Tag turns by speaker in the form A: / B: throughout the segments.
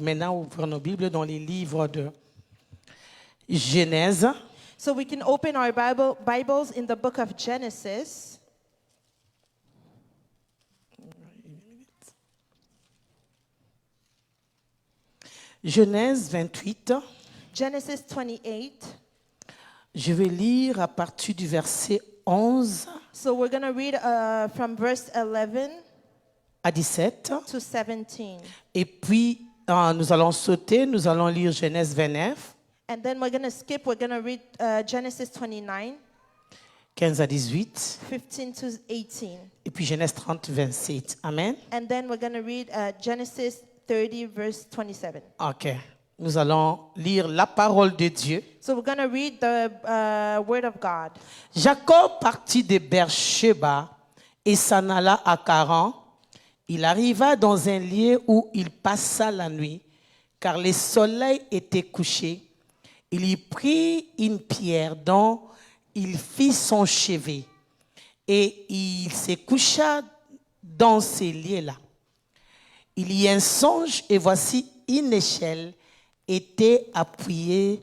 A: Maintenant, ouvrons nos Bibles dans les livres de Genèse.
B: So we can open our Bibles in the book of Genesis.
A: Genèse 28.
B: Genesis 28.
A: Je vais lire à partir du verset 11
B: So we're going to read from verse 11
A: à 17.
B: to 17.
A: Et puis, nous allons sauter, nous allons lire Genèse 29,
B: And then we're going to skip. We're going to read Genesis 29,
A: 15 à 18.
B: 15 to 18.
A: Et puis Genèse 30, 27. Amen.
B: And then we're going to read Genesis 30, verse 27.
A: OK. Nous allons lire la parole de Dieu.
B: So we're going to read the word of God.
A: Jacob partit de Beersheba et s'en alla à Charan. Il arriva dans un lieu où il passa la nuit, car le soleil était couché. Il y prit une pierre dont il fit son chevet, et il se coucha dans ces lieux-là. Il y eut un songe, et voici une échelle était appuyée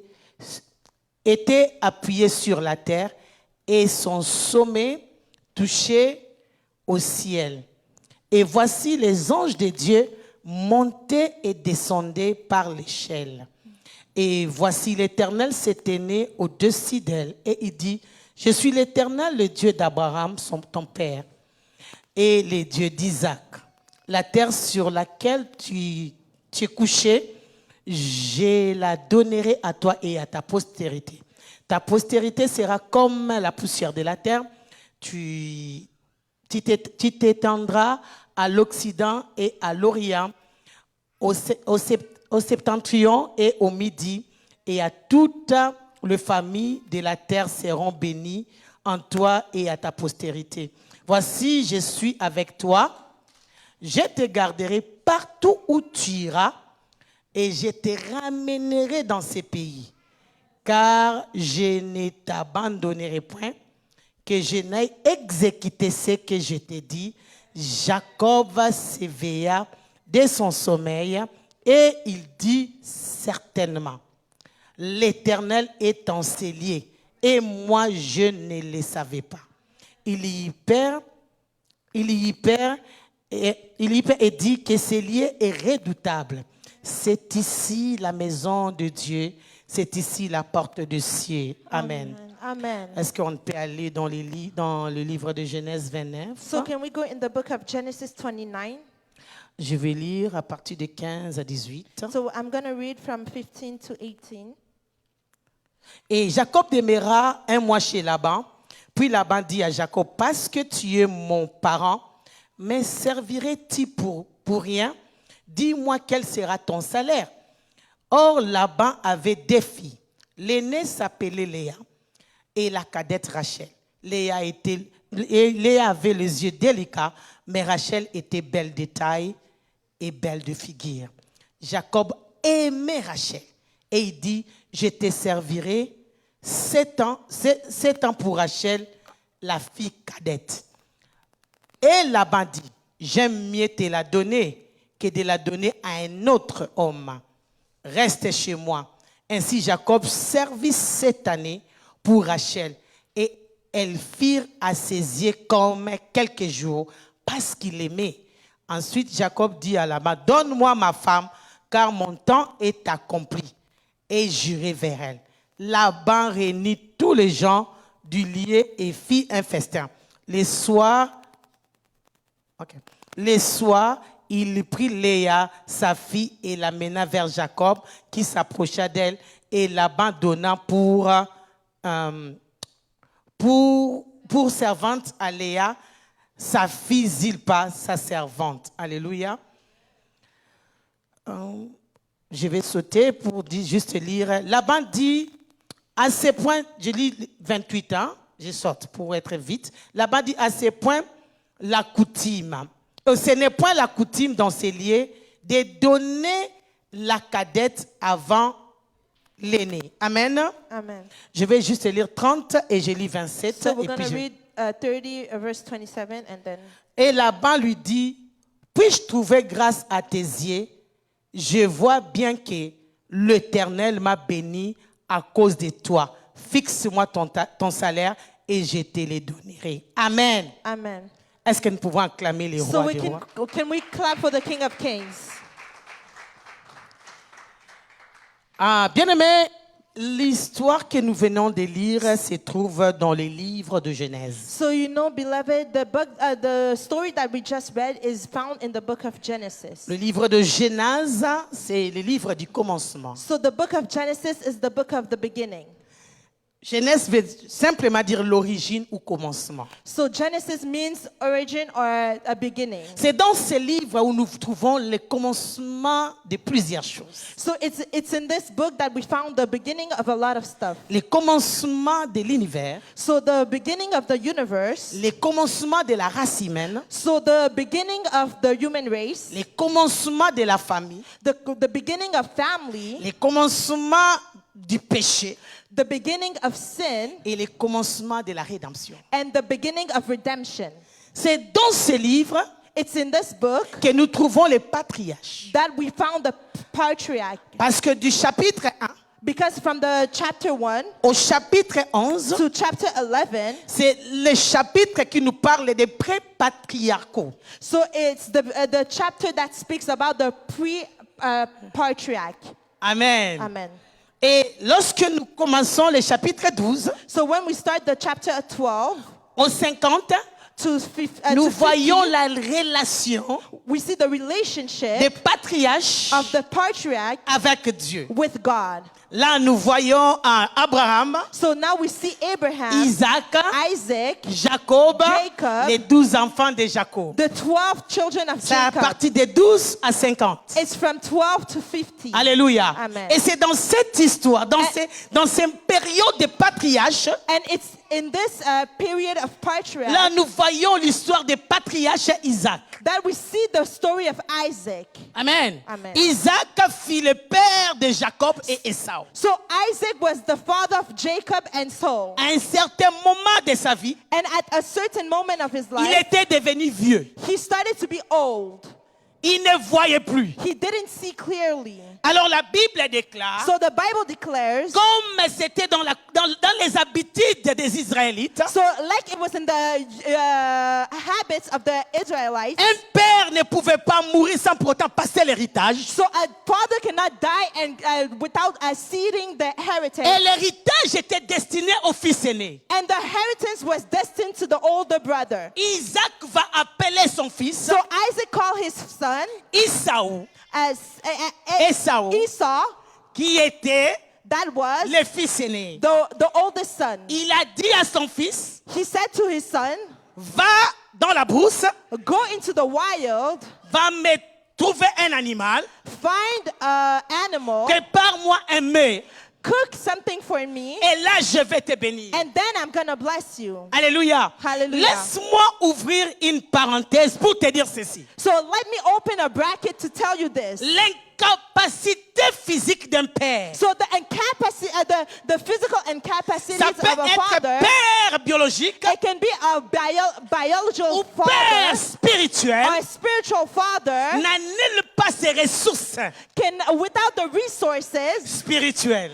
A: sur la terre, et son sommet touchait au ciel. Et voici les anges de Dieu montaient et descendaient par l'échelle. Et voici l'Éternel s'était né au-dessus d'elle. Et il dit, je suis l'Éternel, le Dieu d'Abraham, ton père, et le Dieu d'Isaac. La terre sur laquelle tu es couché, je la donnerai à toi et à ta postérité. Ta postérité sera comme la poussière de la terre. Tu t'étendras à l'Occident et à l'Orient, au septentrion et au midi, et à toute les familles de la terre seront bénies en toi et à ta postérité. Voici, je suis avec toi, je te garderai partout où tu iras, et je te ramènerai dans ces pays, car je ne t'abandonnerai point, que je n'aille exécuter ce que je t'ai dit. Jacob s'éveilla de son sommeil et il dit certainement, l'Éternel est en ces lieux et moi je ne le savais pas. Il y perd et dit que ce lieu est redoutable. C'est ici la maison de Dieu, c'est ici la porte du ciel. Amen.
B: Amen.
A: Est-ce qu'on peut aller dans le livre de Genèse 29?
B: So can we go in the book of Genesis 29?
A: Je vais lire à partir de 15 à 18.
B: So I'm going to read from 15 to 18.
A: Et Jacob demeura un mois chez Laban. Puis Laban dit à Jacob, parce que tu es mon parent, me servirais-tu pour rien? Dis-moi quel sera ton salaire. Or Laban avait deux filles. L'aînée s'appelait Léa et la cadette Rachel. Léa avait les yeux délicats, mais Rachel était belle de taille et belle de figure. Jacob aimait Rachel et il dit, je te servirai 7 ans pour Rachel, la fille cadette. Et Laban dit, j'aime mieux te la donner que de la donner à un autre homme. Reste chez moi. Ainsi Jacob servit 7 années pour Rachel, et elles firent à ses yeux comme quelques jours, parce qu'il l'aimait. Ensuite, Jacob dit à Laban, donne-moi ma femme, car mon temps est accompli. Et j'irai vers elle. Laban réunit tous les gens du lieu et fit un festin. Les soirs, il prit Léa, sa fille, et l'amena vers Jacob, qui s'approcha d'elle, et Laban donna pour servante à Léa, sa fille Zilpa, sa servante. Alléluia. Je vais sauter pour juste lire. Laban dit, à ce point, je lis 28 ans, je saute pour être vite. Laban dit, à ce point, la coutume. Ce n'est point la coutume dans ces lieux de donner la cadette avant l'aîné. Amen.
B: Amen.
A: Je vais juste lire 30 et je lis 27.
B: So we're going to read 30, verse 27, and then.
A: Et Laban lui dit, puis-je trouver grâce à tes yeux je vois bien que l'Éternel m'a béni à cause de toi. Fixe-moi ton salaire et je te le donnerai. Amen.
B: Amen.
A: Est-ce que nous pouvons acclamer les
B: So
A: rois des rois?
B: can we clap for the King of Kings?
A: Bien-aimés, l'histoire que nous venons de lire se trouve dans les livres de Genèse.
B: So you know, beloved, the story that we just read is found in the book of Genesis.
A: Le livre de Genèse, c'est le livre du commencement.
B: So the book of Genesis is the book of the beginning.
A: Genèse veut simplement dire l'origine ou commencement.
B: So Genesis means origin or a beginning.
A: C'est dans ce livre où nous trouvons le commencement de plusieurs choses.
B: So it's in this book that we found the beginning of a lot of stuff.
A: Le commencement de l'univers,
B: So the beginning of the universe,
A: le commencement de la race humaine,
B: so the beginning of the human race,
A: le commencement de la famille,
B: the beginning of family,
A: le commencement du péché
B: the beginning of sin,
A: et le commencement de la rédemption.
B: and the beginning of redemption.
A: C'est dans ce livre
B: It's in this book
A: que nous trouvons les patriarches.
B: that we found the patriarch.
A: Parce que du chapitre 1
B: Because from the chapter 1
A: au chapitre 11,
B: to chapter 11,
A: c'est le chapitre qui nous parle des pré-patriarcaux.
B: so it's the chapter that speaks about the pre-patriarch.
A: Amen.
B: Amen.
A: Et lorsque nous commençons le chapitre 12,
B: So when we start the chapter 12
A: au 50,
B: to
A: nous
B: 50,
A: voyons la relation
B: we see the relationship
A: des patriarches
B: of the patriarch
A: avec Dieu.
B: with God.
A: Là, nous voyons Abraham,
B: So now we see Abraham,
A: Isaac,
B: Isaac,
A: Jacob,
B: Jacob,
A: les 12 enfants de Jacob.
B: the 12 children of
A: C'est à
B: Jacob.
A: partir de 12 à 50.
B: It's from 12 to 50.
A: Alléluia.
B: Amen.
A: Et c'est dans cette histoire, dans cette période de patriarches,
B: And it's in this period of patriarch
A: là, nous voyons l'histoire des patriarches Isaac.
B: that we see the story of Isaac.
A: Amen.
B: Amen.
A: Isaac fut le père de Jacob et Esau.
B: So Isaac was the father of Jacob and Saul.
A: À un certain moment de sa vie,
B: And at a certain moment of his
A: il
B: life,
A: était devenu vieux.
B: he started to be old.
A: Il ne voyait plus.
B: He didn't see clearly.
A: Alors la Bible déclare,
B: So the Bible declares,
A: comme c'était dans les habitudes des Israélites,
B: so like it was in the habits of the Israelites,
A: un père ne pouvait pas mourir sans pour autant passer l'héritage.
B: so a father cannot die and without ceding the inheritance.
A: Et l'héritage était destiné au fils aîné.
B: And the inheritance was destined to the older brother.
A: Isaac va appeler son fils
B: So Isaac called his son
A: Isaou,
B: as
A: Esau, qui était
B: that was
A: le fils aîné.
B: the oldest son.
A: Il a dit à son fils,
B: He said to his son,
A: va dans la brousse,
B: go into the wild,
A: va me trouver un animal,
B: find an animal,
A: prépare-moi un mets,
B: cook something for me,
A: et là je vais te bénir.
B: and then I'm going to bless you.
A: Alléluia.
B: Hallelujah.
A: Laisse-moi ouvrir une parenthèse pour te dire ceci.
B: So let me open a bracket to tell you this.
A: L'incapacité physique d'un père,
B: So the incapacity, the physical incapacities
A: ça
B: of
A: peut
B: a
A: être
B: father,
A: père biologique
B: it can be a biological
A: ou père
B: father
A: spirituel,
B: or a spiritual father
A: n'annule pas ses ressources
B: can, without the resources,
A: spirituelles.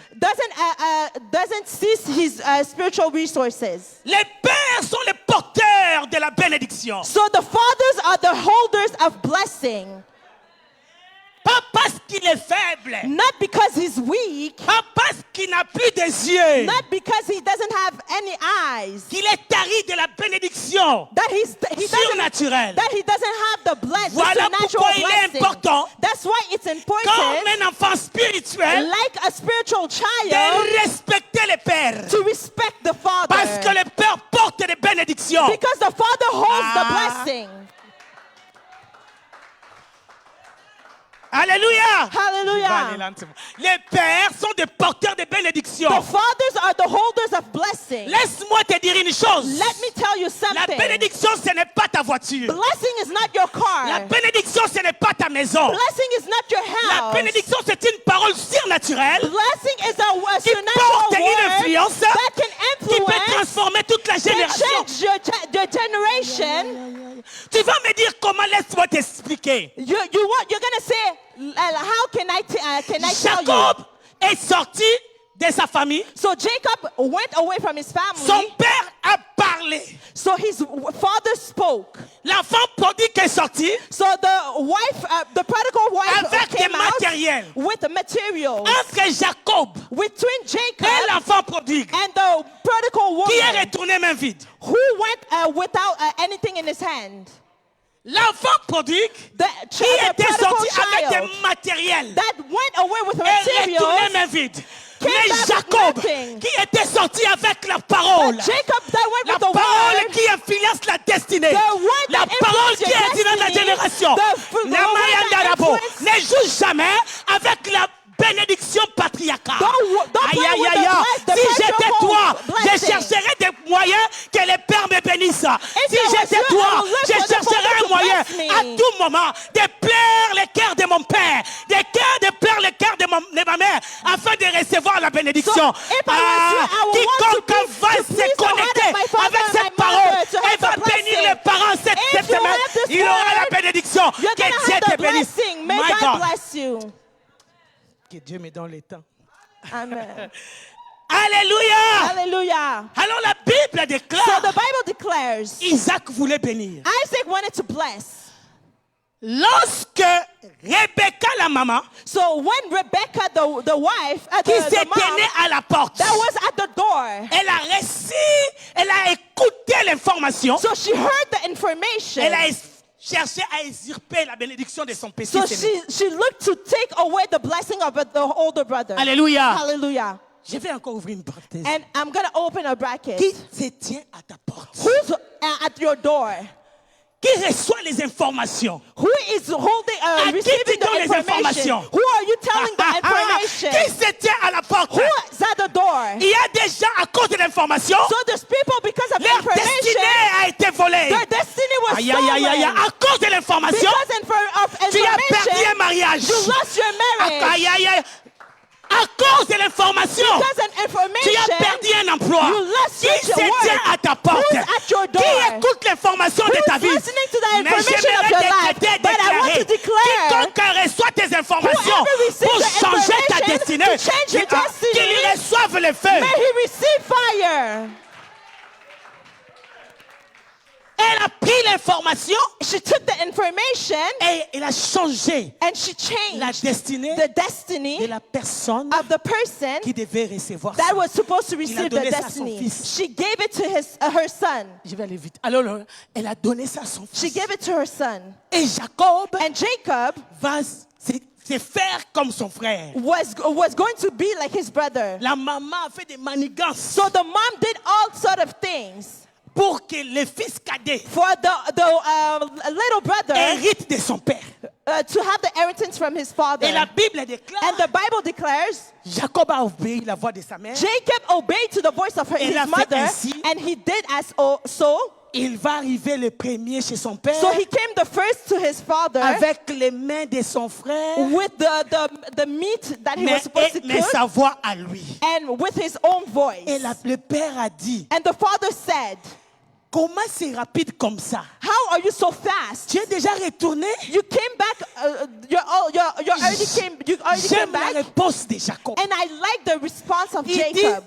B: doesn't cease his spiritual resources.
A: Les pères sont les porteurs de la bénédiction.
B: So the fathers are the holders of blessing,
A: Pas parce qu'il est faible,
B: not because he's weak,
A: pas parce qu'il n'a plus des yeux,
B: not because he doesn't have any eyes,
A: qu'il est tari de la bénédiction
B: that he doesn't
A: surnaturelle.
B: that he doesn't have the
A: Voilà
B: supernatural
A: pourquoi il est
B: blessing.
A: important,
B: That's why it's
A: comme
B: important,
A: un enfant spirituel,
B: like a spiritual child,
A: de respecter les pères.
B: to respect the father,
A: Parce que le père porte des bénédictions.
B: because the father holds the
A: Ah.
B: blessing.
A: Alléluia.
B: Hallelujah.
A: Les pères sont des porteurs de bénédictions.
B: The fathers are the holders of blessing.
A: Laisse-moi te dire une chose.
B: Let me tell you
A: La
B: something.
A: bénédiction, ce n'est pas ta voiture.
B: Blessing is not your
A: La
B: car.
A: bénédiction, ce n'est pas ta maison.
B: Blessing is not your
A: La
B: house.
A: bénédiction, c'est une parole surnaturelle
B: Blessing is a
A: qui
B: supernatural
A: porte une
B: word
A: influence
B: that can
A: qui peut
B: influence
A: transformer toute la
B: and
A: génération.
B: change your generation,
A: Tu vas me dire comment, laisse-moi t'expliquer.
B: you're gonna say, how can I tell you?
A: Jacob est sorti de sa famille.
B: So Jacob went away from his family.
A: Son père a parlé.
B: So his father spoke.
A: L'enfant prodigue est sorti
B: So the wife, the prodigal wife,
A: avec des
B: came out
A: matériels.
B: with the material
A: Entre Jacob
B: between Jacob
A: et l'enfant prodigue,
B: and the prodigal
A: qui est
B: woman,
A: retourné main vide.
B: who went without anything in his hand.
A: L'enfant prodigue
B: The
A: qui
B: child, the
A: était
B: prodigal
A: sorti avec
B: child
A: des matériels
B: that went away with
A: est retourné
B: materials.
A: main vide.
B: Came
A: Mais
B: back with
A: Jacob
B: nothing.
A: qui était sorti avec la parole.
B: Jacob that went
A: La
B: with the
A: parole
B: word.
A: qui influence la destinée.
B: The word
A: La
B: that
A: parole
B: influence
A: qui
B: your
A: est dans la
B: destiny.
A: génération.
B: The word that influence-
A: Ne joue jamais avec la bénédiction patriarcale.
B: Don't play
A: Aïe, aïe,
B: with
A: aïe,
B: the
A: si j'étais
B: patriarchal
A: toi, je
B: blessing.
A: chercherais des moyens que les pères me bénissent. Si
B: I was
A: j'étais
B: you, I
A: toi,
B: would look
A: je
B: for the
A: chercherais
B: Father
A: un
B: to
A: moyen
B: bless me.
A: à tout moment de plaire les cœurs de mon père, de plaire les cœurs de ma mère, afin de recevoir la bénédiction.
B: So, if I was you, I would want
A: Quiconque va
B: to
A: se
B: please the heart
A: connecter
B: of my father
A: avec
B: and
A: cette
B: my
A: parole,
B: mother to have
A: elle va
B: the
A: bénir
B: blessing.
A: les parents cette
B: If you
A: semaine.
B: have this
A: Il aura la
B: word,
A: bénédiction.
B: You're
A: Que
B: gonna
A: Dieu
B: have
A: te
B: the
A: bénisse.
B: blessing. May
A: My
B: God
A: God.
B: bless you.
A: Que Dieu me donne le temps.
B: Amen.
A: Alléluia.
B: Hallelujah.
A: Alors la Bible
B: So
A: déclare,
B: the Bible declares
A: Isaac voulait bénir.
B: Isaac wanted to bless.
A: Lorsque Rebecca, la maman,
B: So when Rebecca, the wife,
A: qui
B: the
A: s'est
B: mom,
A: tenue à la porte,
B: that was at the door,
A: elle a reçu, elle a écouté l'information,
B: so she heard the information.
A: elle a cherché à usurper la bénédiction de son petit
B: So
A: aîné.
B: she looked to take away the blessing of the older brother.
A: Alléluia.
B: Hallelujah.
A: Je vais encore ouvrir une parenthèse.
B: And I'm going to open a bracket.
A: Qui se tient à ta porte?
B: Who's at your door?
A: Qui reçoit les informations?
B: Who is holding,
A: À qui
B: receiving
A: tu donnes
B: the
A: les
B: information?
A: informations?
B: Who are you telling the information?
A: Qui se tient à la porte?
B: Who is at the door?
A: Il y a des gens à cause de l'information,
B: So there's people, because of
A: leur destinée
B: information,
A: a été volée.
B: their destiny was
A: Aïe, aïe, aïe, aïe,
B: stolen.
A: à cause de l'information,
B: Because of
A: tu as perdu un
B: information,
A: mariage.
B: you lost your marriage.
A: Aïe, aïe, aïe. À cause de l'information,
B: Because of
A: tu as
B: information,
A: perdu un emploi.
B: you lost
A: Qui
B: your
A: se
B: work.
A: tient à ta porte?
B: Who's at your door?
A: Qui écoute l'information de ta
B: Who's
A: vie?
B: listening to the
A: Mais
B: information of
A: j'aimerais
B: your life?
A: décréter,
B: But I want to declare,
A: quiconque reçoit tes informations
B: whoever receives
A: pour
B: the
A: changer ta
B: information
A: destinée,
B: to change your destiny,
A: qu'il reçoive le feu.
B: may he receive fire.
A: Elle a pris l'information
B: She took the information
A: et elle a changé
B: and she
A: la
B: changed
A: destinée
B: the destiny
A: de la personne
B: of the person
A: qui devait recevoir
B: that
A: ça.
B: was supposed to
A: Il a
B: receive the
A: donné ça à son
B: destiny.
A: fils.
B: She gave it to her son.
A: Je vais aller vite. Alors, elle a donné ça à son
B: She
A: fils.
B: gave it to her son.
A: Et Jacob
B: And Jacob
A: va se faire comme son frère.
B: was going to be like his brother.
A: La maman a fait des manigances
B: So the mom did all sort of things
A: pour que le fils cadet
B: for the little brother
A: hérite de son père.
B: to have the inheritance from his father.
A: Et la Bible déclare,
B: And the Bible declares
A: Jacob a obéi la voix de sa mère.
B: Jacob obeyed to the voice of
A: Il a
B: his
A: fait
B: mother,
A: ainsi.
B: and he did as so.
A: Il va arriver le premier chez son père
B: So he came the first to his father
A: avec les mains de son frère,
B: with the meat that he was supposed to
A: mais
B: cook
A: sa voix à lui.
B: and with his own voice.
A: Et le père a dit,
B: And the father said,
A: comment c'est rapide comme ça?
B: "How are you so fast?
A: Tu es déjà retourné?
B: You came back. You already came. You already came
A: J'aime la
B: back."
A: réponse de Jacob.
B: And I like the response of
A: Il dit,
B: Jacob.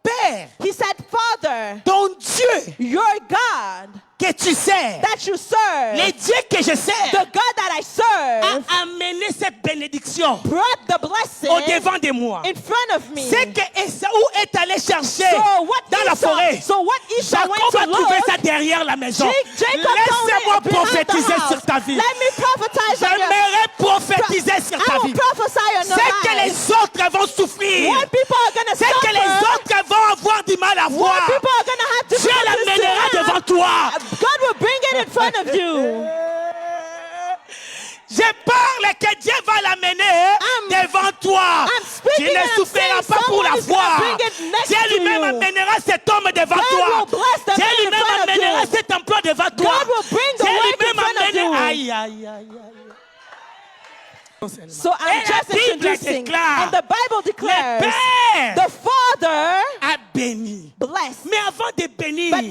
A: Père,
B: He said, "Father,
A: ton Dieu
B: your God
A: que tu sers,
B: that you serve,
A: le Dieu que je
B: the
A: sers,
B: God that I serve,
A: a amené cette bénédiction
B: brought the blessing
A: au devant de moi.
B: in front of me."
A: C'est que Esaü est allé chercher
B: So what
A: dans la
B: Esau,
A: forêt.
B: so what Esau
A: Jacob
B: went to
A: a trouvé
B: look,
A: ça derrière la maison.
B: Jacob
A: Laissez-moi
B: told me, "Behind the
A: prophétiser
B: house."
A: sur ta vie.
B: Let me prophesize on your.
A: J'aimerais prophétiser sur
B: I
A: ta
B: will
A: vie.
B: prophesy on your
A: C'est que
B: life.
A: les autres vont souffrir.
B: What people are gonna
A: C'est que les
B: suffer.
A: autres vont avoir du mal à
B: What
A: voir.
B: people are gonna have to
A: Dieu l'amènera
B: to
A: devant toi.
B: God will bring it in front of you.
A: Je parle que Dieu va l'amener devant toi.
B: I'm speaking
A: Tu ne
B: and I'm
A: souffriras
B: saying
A: pas pour la
B: someone is gonna
A: voir.
B: bring it next
A: Dieu
B: to
A: lui-même
B: you.
A: amènera cet homme devant
B: God
A: toi.
B: will bless the
A: Dieu
B: man in
A: lui-même
B: front of
A: amènera
B: you.
A: cet emploi devant toi.
B: God will bring the
A: Dieu
B: work in
A: lui-même
B: front of you.
A: amènera. Aïe, aïe, aïe, aïe.
B: So I'm
A: Et la
B: just
A: Bible
B: introducing.
A: déclare,
B: And the Bible
A: Le
B: declares
A: Père
B: the Father
A: a béni.
B: blessed.
A: Mais avant de bénir,
B: But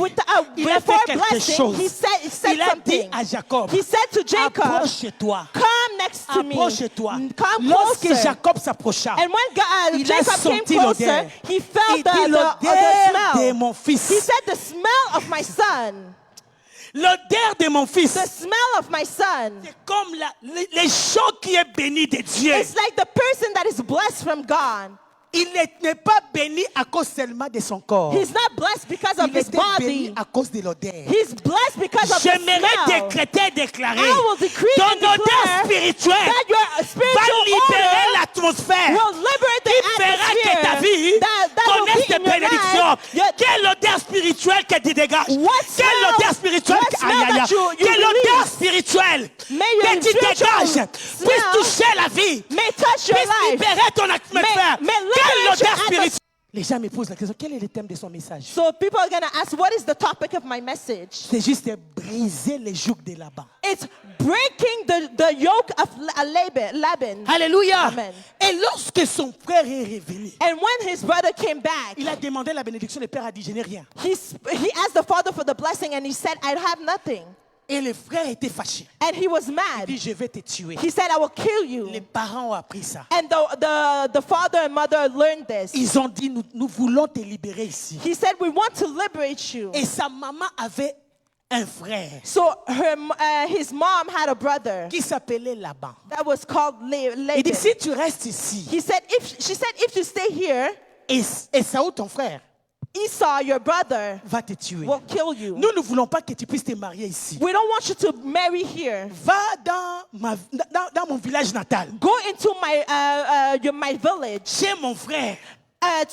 A: il a fait
B: before
A: quelque
B: blessing,
A: chose.
B: he said
A: Il a dit
B: something.
A: à Jacob,
B: He said to Jacob,
A: approche-toi.
B: come next to me.
A: Approche-toi.
B: Come
A: Lorsque
B: closer.
A: Jacob s'approcha,
B: And when
A: il a
B: Jacob came
A: senti
B: closer,
A: l'odeur.
B: he felt
A: Il
B: the
A: dit l'odeur de
B: smell.
A: mon fils.
B: He said, the smell of my son.
A: L'odeur de mon fils.
B: The smell of my son.
A: C'est comme les gens qui est béni de Dieu.
B: It's like the person that is blessed from God.
A: Il n'est pas béni à cause seulement de son corps.
B: He's not blessed because of
A: Il
B: his
A: était béni
B: body.
A: à cause de l'odeur.
B: He's blessed because of the
A: J'aimerais
B: smell.
A: décréter, déclarer,
B: I will decree
A: ton
B: and
A: odeur
B: declare
A: spirituelle
B: that your
A: va
B: spiritual
A: libérer
B: odor
A: l'atmosphère.
B: will liberate the
A: Qui fera que ta vie
B: atmosphere that will
A: connaisse
B: be
A: tes
B: in your
A: bénédictions.
B: life.
A: Quelle odeur spirituelle que tu dégages.
B: What
A: Quelle
B: smell-
A: odeur spirituelle
B: what
A: que,
B: smell
A: aïe, aïe,
B: that you
A: quelle
B: release.
A: odeur spirituelle
B: May your
A: que tu
B: spiritual
A: dégages puisse
B: smell
A: toucher la vie,
B: may touch your
A: puisse
B: life.
A: libérer ton atmosphère.
B: May liberate
A: Quelle
B: your
A: odeur
B: atmosphere.
A: spirituelle. Les gens me posent la question, quel est le thème de son message?
B: So people are going to ask, what is the topic of my message?
A: C'est juste briser les jougs de Laban.
B: It's breaking the yoke of Laban.
A: Alléluia.
B: Amen.
A: Et lorsque son frère est revenu,
B: And when his brother came back,
A: il a demandé la bénédiction. Le père a dit, je n'ai rien.
B: he asked the father for the blessing and he said, I have nothing.
A: Et le frère était fâché.
B: And he was
A: Il
B: mad.
A: dit, je vais te tuer.
B: He said, I will kill you.
A: Les parents ont appris ça.
B: And the father and mother learned this.
A: Ils ont dit, nous voulons te libérer ici.
B: He said, we want to liberate you.
A: Et sa maman avait un frère
B: So his mom had a brother
A: qui s'appelait Laban.
B: that was called
A: Il dit,
B: Laban.
A: si tu restes ici,
B: She said, if you stay here,
A: et Saül, ton frère,
B: Esau, your brother,
A: va te tuer.
B: will kill you.
A: Nous ne voulons pas que tu puisses te marier ici.
B: We don't want you to marry here.
A: Va dans mon village natal,
B: Go into my village,
A: chez mon frère,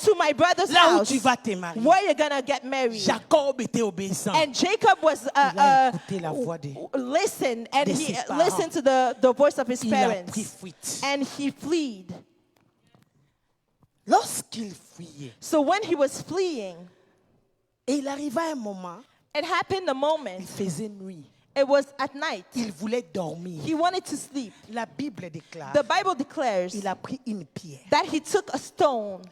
B: to my brother's
A: là où
B: house,
A: tu vas te marier.
B: where you're gonna get married.
A: Jacob était obéissant.
B: And Jacob was
A: Il a écouté la voix
B: listened, and
A: de
B: he
A: ses parents.
B: listened to the voice of his
A: Il a
B: parents,
A: pris fuite.
B: and he fled.
A: Lorsqu'il fuyait,
B: So when he was fleeing,
A: et il arriva un moment,
B: it happened the moment.
A: il faisait nuit.
B: It was at night.
A: Il voulait dormir.
B: He wanted to sleep.
A: La Bible déclare
B: The Bible declares
A: il a pris une pierre
B: that he took a stone,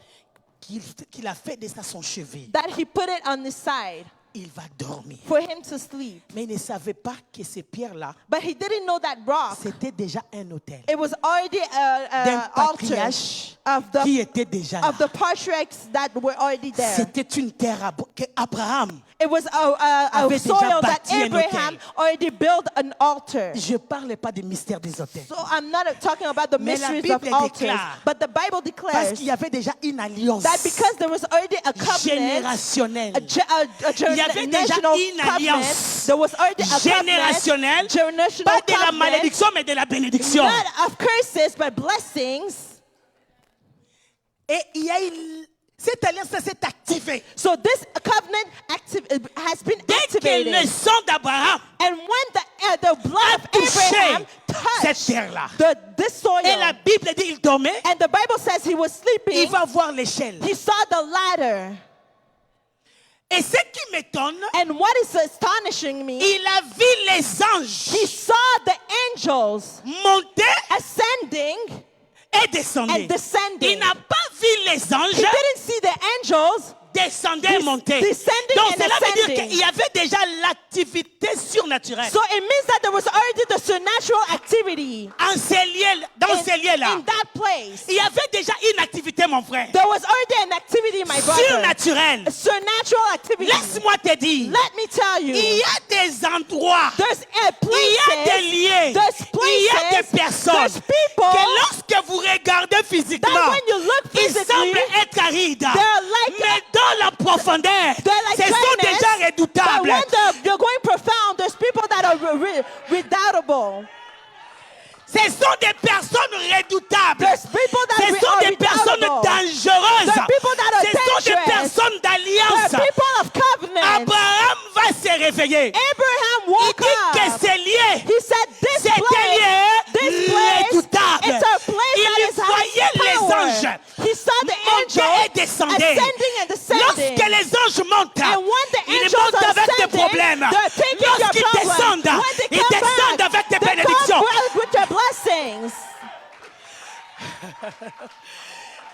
A: qu'il a fait de ça son chevet.
B: that he put it on his side
A: Il va dormir.
B: for him to sleep.
A: Mais il ne savait pas que ces pierres-là,
B: But he didn't know that rock,
A: c'était déjà un hôtel
B: it was already
A: d'un
B: an altar
A: patriarche
B: of
A: qui
B: the
A: était déjà là.
B: of the patriarchs that were already there.
A: C'était une terre qu'Abraham.
B: It was a
A: avait déjà
B: soil that
A: bâti un
B: Abraham
A: hôtel.
B: already built an altar.
A: Je ne parle pas des mystères des hôtels.
B: So I'm not talking about the
A: Mais la
B: mysteries of
A: Bible
B: altars,
A: déclare,
B: but the Bible
A: Parce
B: declares
A: qu'il y avait déjà une alliance
B: that because there was already a covenant,
A: générationnelle.
B: a
A: Il y avait déjà
B: generational
A: une
B: covenant,
A: alliance
B: there was already a
A: générationnelle,
B: covenant,
A: pas de la
B: covenant,
A: malédiction, mais de la bénédiction.
B: not of curses but blessings.
A: Et il y a cette alliance s'est activée.
B: So this covenant has been
A: Dès que
B: activated.
A: le sang d'Abraham
B: And when the blood of
A: touché
B: Abraham
A: cette
B: touched
A: terre-là,
B: this soil,
A: et la Bible dit il dormait,
B: and the Bible says he was sleeping,
A: il va voir l'échelle.
B: he saw the ladder.
A: Et ce qui m'étonne,
B: And what is astonishing me,
A: il a vu les anges
B: he saw the angels
A: monter
B: ascending
A: et descendre.
B: and descending.
A: Il n'a pas vu les
B: He
A: anges
B: didn't see the angels
A: descendre et monter.
B: descending
A: Donc
B: and
A: cela veut dire
B: ascending.
A: qu'il y avait déjà l'activité surnaturelle.
B: So it means that there was already the supernatural activity
A: En ces lieux, dans ces lieux-là,
B: in that place.
A: il y avait déjà une activité, mon frère,
B: There was already an activity, my brother.
A: surnaturelle.
B: A supernatural activity.
A: Laisse-moi te dire,
B: Let me tell you.
A: il y a des endroits,
B: There's
A: il y a des
B: places,
A: lieux,
B: there's
A: il y a
B: places,
A: des personnes
B: there's people
A: que lorsque vous regardez physiquement,
B: that when you look
A: ils
B: physically,
A: semblent être arides,
B: they're like-
A: mais dans la profondeur,
B: they're like
A: ce sont
B: dryness,
A: déjà
B: but
A: redoutables.
B: when you're going profound, there's people that are redoubtable.
A: Ce sont des personnes redoutables.
B: There's people that
A: Ce sont
B: are
A: des personnes
B: redoubtable.
A: dangereuses.
B: There are people that are
A: Ce sont des
B: dangerous.
A: personnes
B: There
A: d'alliance.
B: are people of covenant.
A: Abraham va se réveiller.
B: Abraham
A: Il
B: woke
A: dit que
B: up.
A: c'est lié.
B: He said, this
A: C'était
B: place,
A: redoutable.
B: it's a place
A: Il
B: that is
A: voyait
B: high
A: les
B: power.
A: anges
B: He saw the
A: monter et
B: angels
A: descendre.
B: ascending and descending.
A: Lorsque les anges montent,
B: And when the
A: ils
B: angels
A: montent
B: are
A: avec des
B: ascending,
A: problèmes.
B: they're taking your
A: Lorsqu'ils
B: problems.
A: descendent,
B: When they
A: ils
B: come
A: descendent
B: back,
A: avec des
B: they
A: bénédictions.
B: come back with your blessings.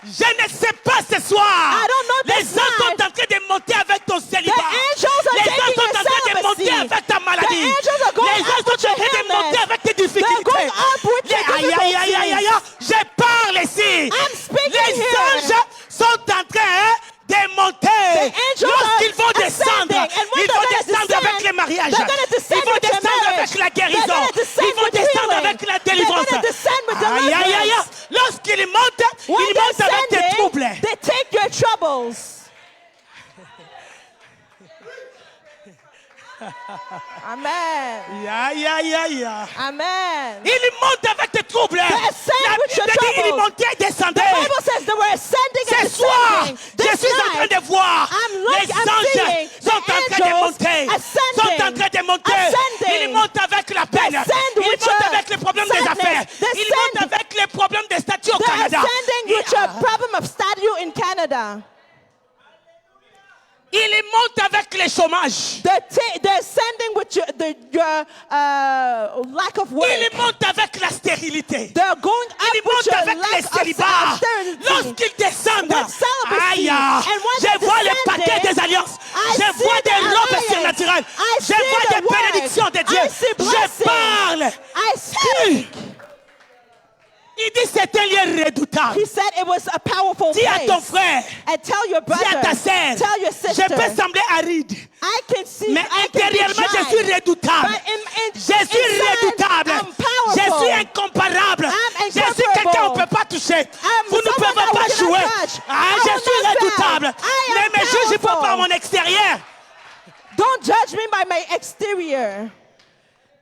A: Je ne sais pas ce soir.
B: I don't know
A: Les
B: this
A: anges sont
B: night.
A: en train de monter avec ton célibat.
B: The angels are
A: Les anges
B: taking
A: sont en
B: your
A: train de monter
B: celibacy.
A: avec ta maladie.
B: The angels are going
A: Les anges
B: up with
A: sont en
B: your
A: train de monter
B: illness.
A: avec tes
B: They're
A: difficultés.
B: going up with your
A: Aïe, aïe, aïe, aïe, aïe, aïe. Je parle ici.
B: I'm speaking
A: Les
B: here.
A: anges sont en train de monter.
B: angels
A: Lorsqu'ils vont
B: are
A: descendre,
B: ascending. And when
A: ils
B: they're
A: vont
B: gonna
A: descendre
B: descend,
A: avec les mariages.
B: they're gonna descend
A: Ils vont
B: with your
A: descendre
B: marriage.
A: avec la
B: They're
A: guérison.
B: gonna descend
A: Ils vont
B: with
A: descendre
B: healing.
A: avec la
B: They're
A: délivrance.
B: gonna descend with
A: Aïe, aïe, aïe, aïe. Lorsqu'ils montent,
B: When
A: ils
B: they're
A: montent avec tes
B: ascending,
A: troubles.
B: they take your troubles. Amen.
A: Aïe, aïe, aïe.
B: Amen.
A: Ils montent avec tes troubles. La
B: ascend with your
A: Bible dit ils
B: troubles.
A: montaient et
B: The
A: descendaient.
B: Bible says they were ascending and
A: Ce soir,
B: descending.
A: je
B: This
A: suis en train
B: night,
A: de voir
B: I'm
A: les anges
B: seeing
A: sont en
B: the
A: train de
B: angels
A: monter.
B: ascending,
A: Sont en train de monter.
B: ascending.
A: Ils montent avec la peine.
B: Descend
A: Ils
B: with
A: montent
B: your
A: avec les problèmes des
B: sadness.
A: affaires. Ils
B: Descend.
A: montent avec les problèmes des statuts au
B: they're
A: Canada.
B: ascending with your problem of statue in Canada.
A: Ils montent avec les chômages.
B: They're ascending with your lack of work.
A: Ils montent avec la stérilité.
B: They're going
A: Ils
B: up with
A: montent
B: your
A: avec les
B: lack of
A: célibats.
B: austerity.
A: Lorsqu'ils descendent,
B: With celibacy.
A: aïe,
B: And when
A: je
B: they're
A: vois le
B: descending,
A: paquet des alliances.
B: I
A: Je
B: see
A: vois
B: the
A: des robes
B: alliance.
A: surnaturelles.
B: I
A: Je
B: see
A: vois
B: the
A: des
B: work.
A: bénédictions de Dieu.
B: I see
A: Je
B: blessings.
A: parle.
B: I speak.
A: Il dit c'est un lieu redoutable.
B: He said it was a powerful
A: Dis à ton
B: place.
A: frère,
B: And tell your
A: dis à ta
B: brother,
A: sœur,
B: tell your
A: je
B: sister,
A: peux sembler aride,
B: I can see,
A: mais
B: I can be
A: intérieurement je
B: dry,
A: suis redoutable.
B: but
A: Je suis
B: inside,
A: redoutable.
B: I'm
A: Je
B: powerful.
A: suis incomparable.
B: I'm
A: Je suis quelqu'un qu'on ne peut pas toucher. Vous ne
B: someone
A: pouvez
B: that
A: pas
B: we cannot
A: jouer.
B: touch.
A: Ah,
B: I
A: je
B: will
A: suis
B: not
A: redoutable.
B: bow. I am
A: Ne me juge pas
B: powerful.
A: par mon extérieur.
B: Don't judge me by my exterior.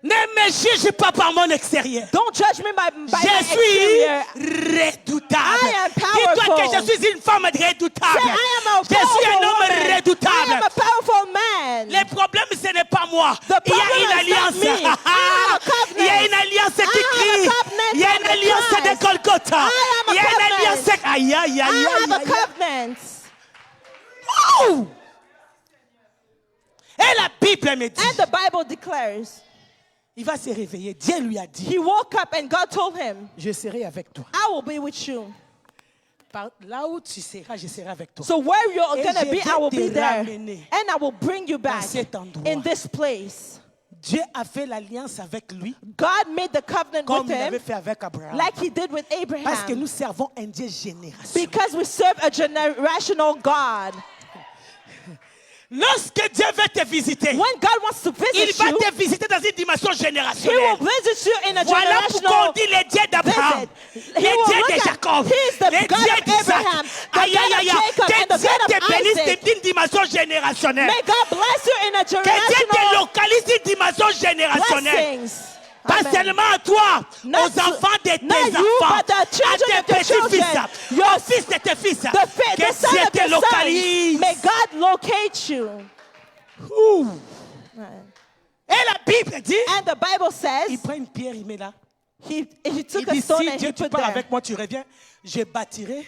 A: Ne me juge pas par mon extérieur.
B: Don't judge me by my
A: Je suis
B: exterior.
A: redoutable.
B: I am
A: Dis-toi
B: powerful.
A: que je suis une femme redoutable.
B: Say, I am a
A: Je suis un
B: powerful
A: homme
B: woman. I
A: redoutable.
B: am a powerful man.
A: Le problème, ce n'est pas moi.
B: The
A: Il y a
B: problem
A: une
B: is not
A: alliance.
B: me. I have a covenant.
A: Il y a une alliance qui
B: I have a
A: crie.
B: covenant
A: Il y a une
B: from the
A: alliance de
B: Christ.
A: Golgotha.
B: I am a
A: Il y a une
B: covenant.
A: alliance. Aïe, aïe, aïe,
B: I
A: aïe,
B: have a
A: aïe.
B: covenant.
A: Oh! Et la Bible me dit,
B: And the Bible declares,
A: il va se réveiller. Dieu lui a dit,
B: he woke up and God told him,
A: je serai avec toi.
B: I will be with you.
A: Là où tu seras, je serai avec toi.
B: So where you're
A: Et
B: going to
A: je
B: be,
A: vais
B: I will
A: te
B: be there.
A: ramener
B: And I will bring you back
A: cet endroit.
B: in this place.
A: Dieu a fait l'alliance avec lui
B: God made the covenant
A: comme
B: with
A: il avait
B: him
A: fait avec Abraham.
B: like he did with
A: Parce que
B: Abraham.
A: nous servons un Dieu générationnel.
B: Because we serve a generational God.
A: Lorsque Dieu veut te visiter,
B: When God wants to
A: il
B: visit
A: va
B: you,
A: te visiter dans une dimension
B: he will
A: générationnelle.
B: visit you in a
A: Voilà pourquoi on
B: generational
A: dit les dieux d'Abraham,
B: visit.
A: les
B: He will
A: dieux
B: look
A: de
B: at,
A: Jacob,
B: he is the
A: les
B: God
A: dieux
B: of
A: d'Isaac.
B: Abraham, the
A: Aïe,
B: God
A: aïe,
B: of
A: aïe,
B: Jacob,
A: que
B: and the
A: Dieu
B: God
A: te
B: of
A: bénisse
B: Isaac.
A: d'une dimension générationnelle.
B: May God bless you in a
A: Que Dieu te
B: generational
A: localise d'une dimension générationnelle.
B: blessings.
A: Pas
B: Amen.
A: seulement à toi,
B: Not
A: aux enfants de tes
B: not you,
A: enfants,
B: but the children
A: à
B: of
A: tes
B: your
A: petits-fils,
B: children.
A: aux fils de tes fils.
B: The
A: Que
B: son
A: Dieu
B: of
A: te
B: your sons.
A: localise.
B: May God locate you.
A: Ouh. Et la Bible dit,
B: And the Bible
A: il
B: says,
A: prend une pierre, il met là.
B: he
A: Il
B: took a
A: dit,
B: stone
A: si
B: and
A: Dieu
B: he
A: tu
B: put
A: pars
B: there.
A: avec moi, tu reviens, je bâtirai,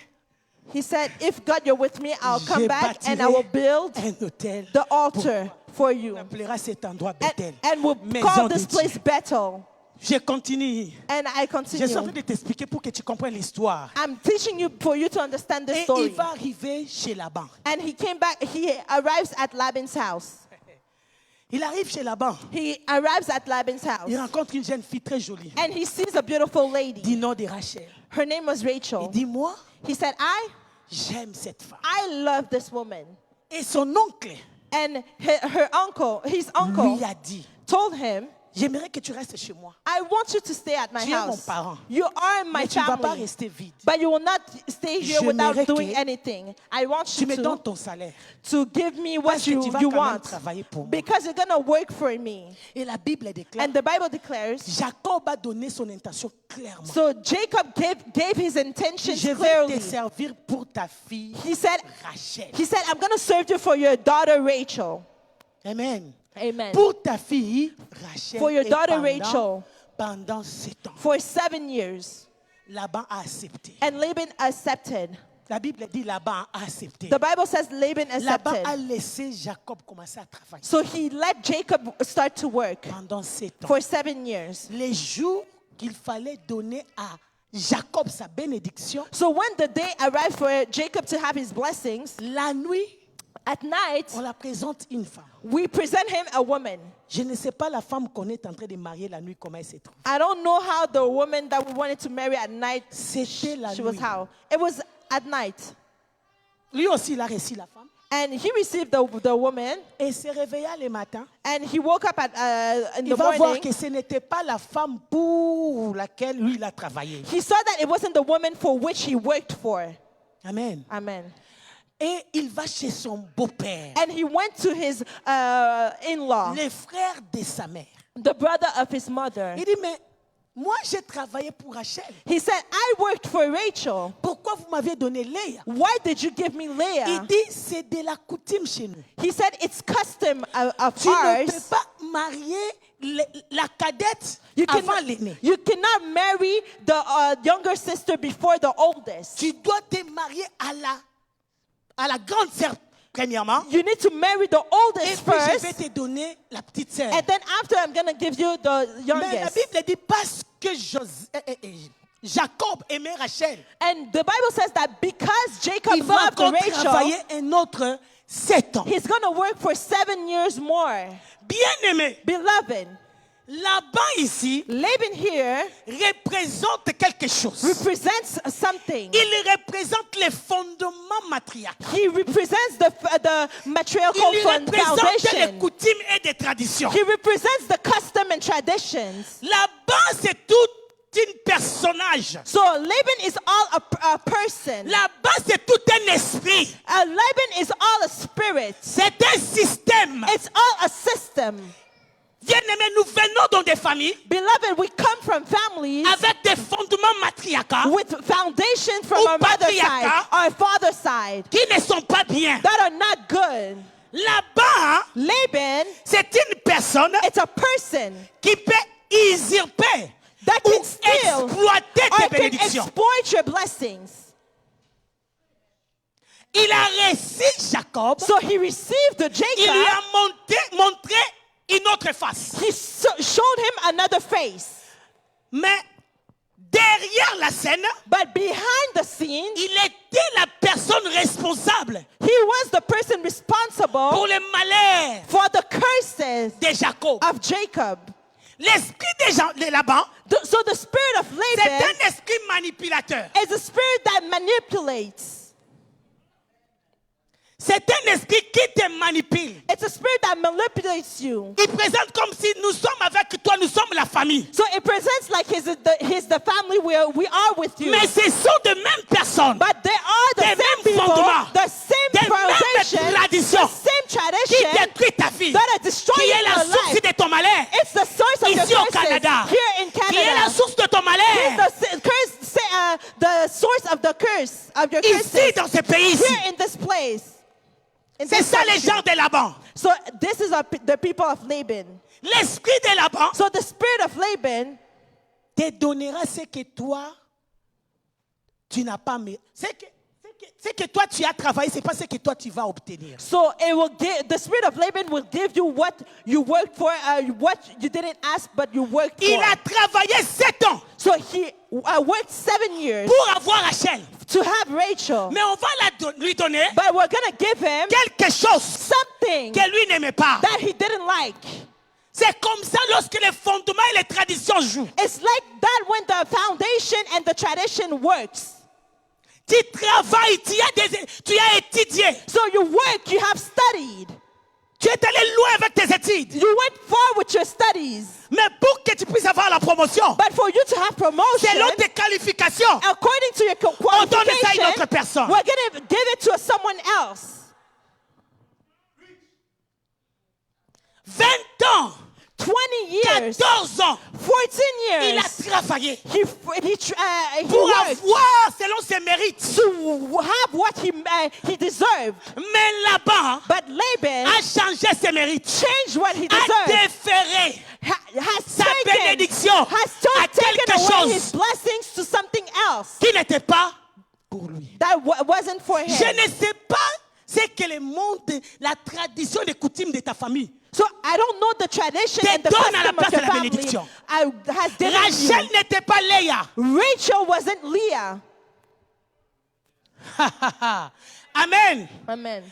B: He said, if God, you're with me, I'll come
A: je
B: back and I
A: bâtirai
B: will build
A: un hôtel.
B: the altar for you.
A: On appellera cet endroit
B: And,
A: Bethel.
B: and we'll
A: Maison
B: call
A: de
B: this
A: Dieu.
B: place Bethel.
A: Je continue.
B: And I
A: Je suis en train
B: continue.
A: de t'expliquer pour que tu comprennes l'histoire.
B: I'm teaching you for you to understand the
A: Et il
B: story.
A: va arriver chez Laban.
B: And he came back, he arrives at Laban's house.
A: Il arrive chez Laban.
B: He arrives at Laban's house.
A: Il rencontre une jeune fille très jolie.
B: And he sees a beautiful lady.
A: Du nom de Rachel.
B: Her name was
A: Il
B: Rachel.
A: dit, moi,
B: He said,
A: j'aime cette femme.
B: I love this woman.
A: Et son oncle
B: And her uncle, his uncle,
A: lui a dit,
B: told him,
A: j'aimerais que tu restes chez moi.
B: I want you to stay at my
A: Tu es mon
B: house.
A: parent.
B: You are my
A: Mais tu ne vas pas
B: family.
A: rester vide.
B: But you will not stay here
A: J'aimerais
B: without doing
A: que
B: anything. I want
A: Tu
B: you
A: me donnes
B: to
A: ton salaire.
B: give me what
A: Parce que tu vas
B: you
A: quand même
B: want.
A: travailler pour moi.
B: Because you're going to work for me.
A: Et la Bible déclare,
B: And the Bible declares,
A: Jacob a donné son intention clairement.
B: so Jacob gave his intentions
A: Je vais
B: clearly.
A: te servir pour ta fille
B: He said,
A: Rachel.
B: I'm going to serve you for your daughter Rachel.
A: Amen.
B: Amen.
A: Pour ta fille Rachel.
B: For your
A: Et
B: daughter
A: pendant,
B: Rachel.
A: Pendant 7 ans,
B: For 7 years.
A: Laban a accepté.
B: And Laban accepted.
A: La Bible dit Laban a accepté.
B: The Bible says Laban
A: Laban
B: accepted.
A: a laissé Jacob commencer à travailler
B: So he let Jacob start to work
A: pendant 7 ans.
B: for 7 years.
A: Les jours qu'il fallait donner à Jacob sa bénédiction,
B: So when the day arrived for Jacob to have his blessings,
A: la nuit,
B: at night,
A: on la présente une femme.
B: we present him a woman.
A: Je ne sais pas la femme qu'on est en train de marier la nuit, comment elle se trouve.
B: I don't know how the woman that we wanted to marry at night,
A: C'était la
B: she was
A: nuit.
B: how. It was at night.
A: Lui aussi, il a reçu la femme.
B: And he received the woman,
A: Et il se réveilla le matin.
B: and he woke up in
A: Il
B: the
A: va voir
B: morning.
A: que ce n'était pas la femme pour laquelle lui, il a travaillé.
B: He saw that it wasn't the woman for which he worked for.
A: Amen.
B: Amen.
A: Et il va chez son beau-père,
B: And he went to his in-law,
A: le frère de sa mère.
B: the brother of his mother.
A: Il dit, mais moi, j'ai travaillé pour Rachel.
B: He said, I worked for Rachel.
A: Pourquoi vous m'avez donné Léa?
B: Why did you give me
A: Il
B: Leah?
A: dit, c'est de la coutume chez nous.
B: He said, it's custom of
A: Tu ne peux
B: ours.
A: pas marier la cadette
B: You
A: avant
B: cannot,
A: l'aînée.
B: you cannot marry the younger sister before the oldest.
A: Tu dois te marier à la grande sœur, premièrement.
B: You need to marry the
A: Et
B: oldest
A: puis, je vais
B: first.
A: te donner la petite sœur.
B: And then after, I'm going to give you the
A: Mais la
B: youngest.
A: Bible dit parce que Jacob aimait Rachel,
B: And the Bible says that because Jacob
A: il va
B: loved
A: encore
B: Rachel,
A: travailler un autre 7 ans.
B: he's going to work for 7 years more.
A: Bien-aimé,
B: Beloved,
A: Laban ici
B: Laban here
A: représente quelque chose.
B: represents something.
A: Il représente les fondements matriarcaux.
B: He represents the matriarchal
A: Il représente les
B: foundation.
A: coutumes et des traditions.
B: He represents the custom and traditions.
A: Laban, c'est tout un personnage.
B: So Laban is all a person.
A: Laban, c'est tout un esprit.
B: Laban is all a spirit.
A: C'est un système.
B: It's all a system.
A: Bien-aimés, nous venons dans des familles
B: Beloved, we come from families
A: avec des fondements matriarcaux
B: with foundation from
A: Ou
B: our mother's side,
A: patriarcat.
B: our father's side,
A: qui ne sont pas bien.
B: that are not good.
A: Laban,
B: Laban,
A: c'est une personne
B: it's a person
A: qui peut usurper
B: that
A: ou
B: can steal
A: exploiter
B: or
A: tes
B: can
A: bénédictions.
B: exploit your blessings.
A: Il a reçu Jacob.
B: So he received the
A: Il lui
B: Jacob.
A: a montré une autre face.
B: He showed him another face.
A: Mais derrière la scène,
B: But behind the scene,
A: il était la personne responsable
B: he was the person responsible
A: pour le malheur
B: for the curses
A: de Jacob.
B: of Jacob.
A: L'esprit de Laban,
B: So the spirit of
A: c'est
B: Laban
A: un esprit manipulateur.
B: is a spirit that manipulates.
A: C'est un esprit qui te manipule.
B: It's a spirit that manipulates you.
A: Il présente comme si nous sommes avec toi, nous sommes la famille.
B: So it presents like he's the family where we are with you.
A: Mais ce sont de mêmes personnes,
B: But they are the
A: Des
B: same
A: mêmes
B: people,
A: fondements,
B: the same
A: des
B: foundation,
A: mêmes traditions
B: the same
A: qui
B: tradition
A: détruit ta vie,
B: that are
A: qui
B: destroying
A: est la
B: your
A: source
B: life.
A: de ton malheur,
B: It's the source of your
A: ici au
B: curses
A: Canada,
B: here in
A: qui est la
B: Canada.
A: source de ton
B: It's
A: malheur,
B: the source of the curse of your
A: ici
B: curses
A: dans ce pays ici.
B: here in this place. In
A: C'est
B: this
A: ça les
B: country.
A: gens de Laban.
B: So this is the people of Laban.
A: L'esprit de Laban
B: So the spirit of Laban
A: te donnera ce que toi, tu n'as pas mis. Ce que toi tu as travaillé, c'est pas ce que toi tu vas obtenir.
B: So it will give, the spirit of Laban will give you what you worked for, what you didn't ask but you worked
A: Il
B: for.
A: a travaillé 7 ans
B: So he worked 7 years
A: pour avoir Rachel.
B: to have Rachel.
A: Mais on va lui donner
B: But we're going to give him
A: quelque chose
B: something
A: que lui n'aimait pas.
B: that he didn't like.
A: C'est comme ça lorsque les fondements et les traditions jouent.
B: It's like that when the foundation and the tradition works.
A: Tu travailles, tu as étudié.
B: So you work, you have studied.
A: Tu es allé loin avec tes études.
B: You went far with your studies.
A: Mais pour que tu puisses avoir la promotion,
B: But for you to have promotion,
A: selon tes qualifications,
B: according to your
A: on donne ça à une
B: qualification,
A: autre personne.
B: we're going to give it to someone else.
A: 20 ans,
B: 20 years,
A: 14 ans,
B: 14
A: il
B: years,
A: a travaillé
B: he
A: pour
B: worked
A: avoir selon ses mérites.
B: to have what he deserved.
A: Mais Laban
B: But Laban
A: a changé ses mérites,
B: changed what he
A: a
B: deserved.
A: déféré
B: Has
A: sa
B: taken
A: bénédiction
B: à
A: à quelque
B: taken away his
A: chose
B: blessings to something else
A: qui n'était pas pour lui.
B: that wasn't for him.
A: Je ne sais pas ce que le monde, la tradition, les coutumes de ta famille
B: So I don't know the tradition
A: Te
B: and the
A: donne à la
B: custom
A: place
B: of your
A: de la
B: family.
A: bénédiction.
B: Has given
A: Rachel
B: you.
A: n'était pas Léa.
B: Rachel wasn't Leah.
A: Amen.
B: Amen.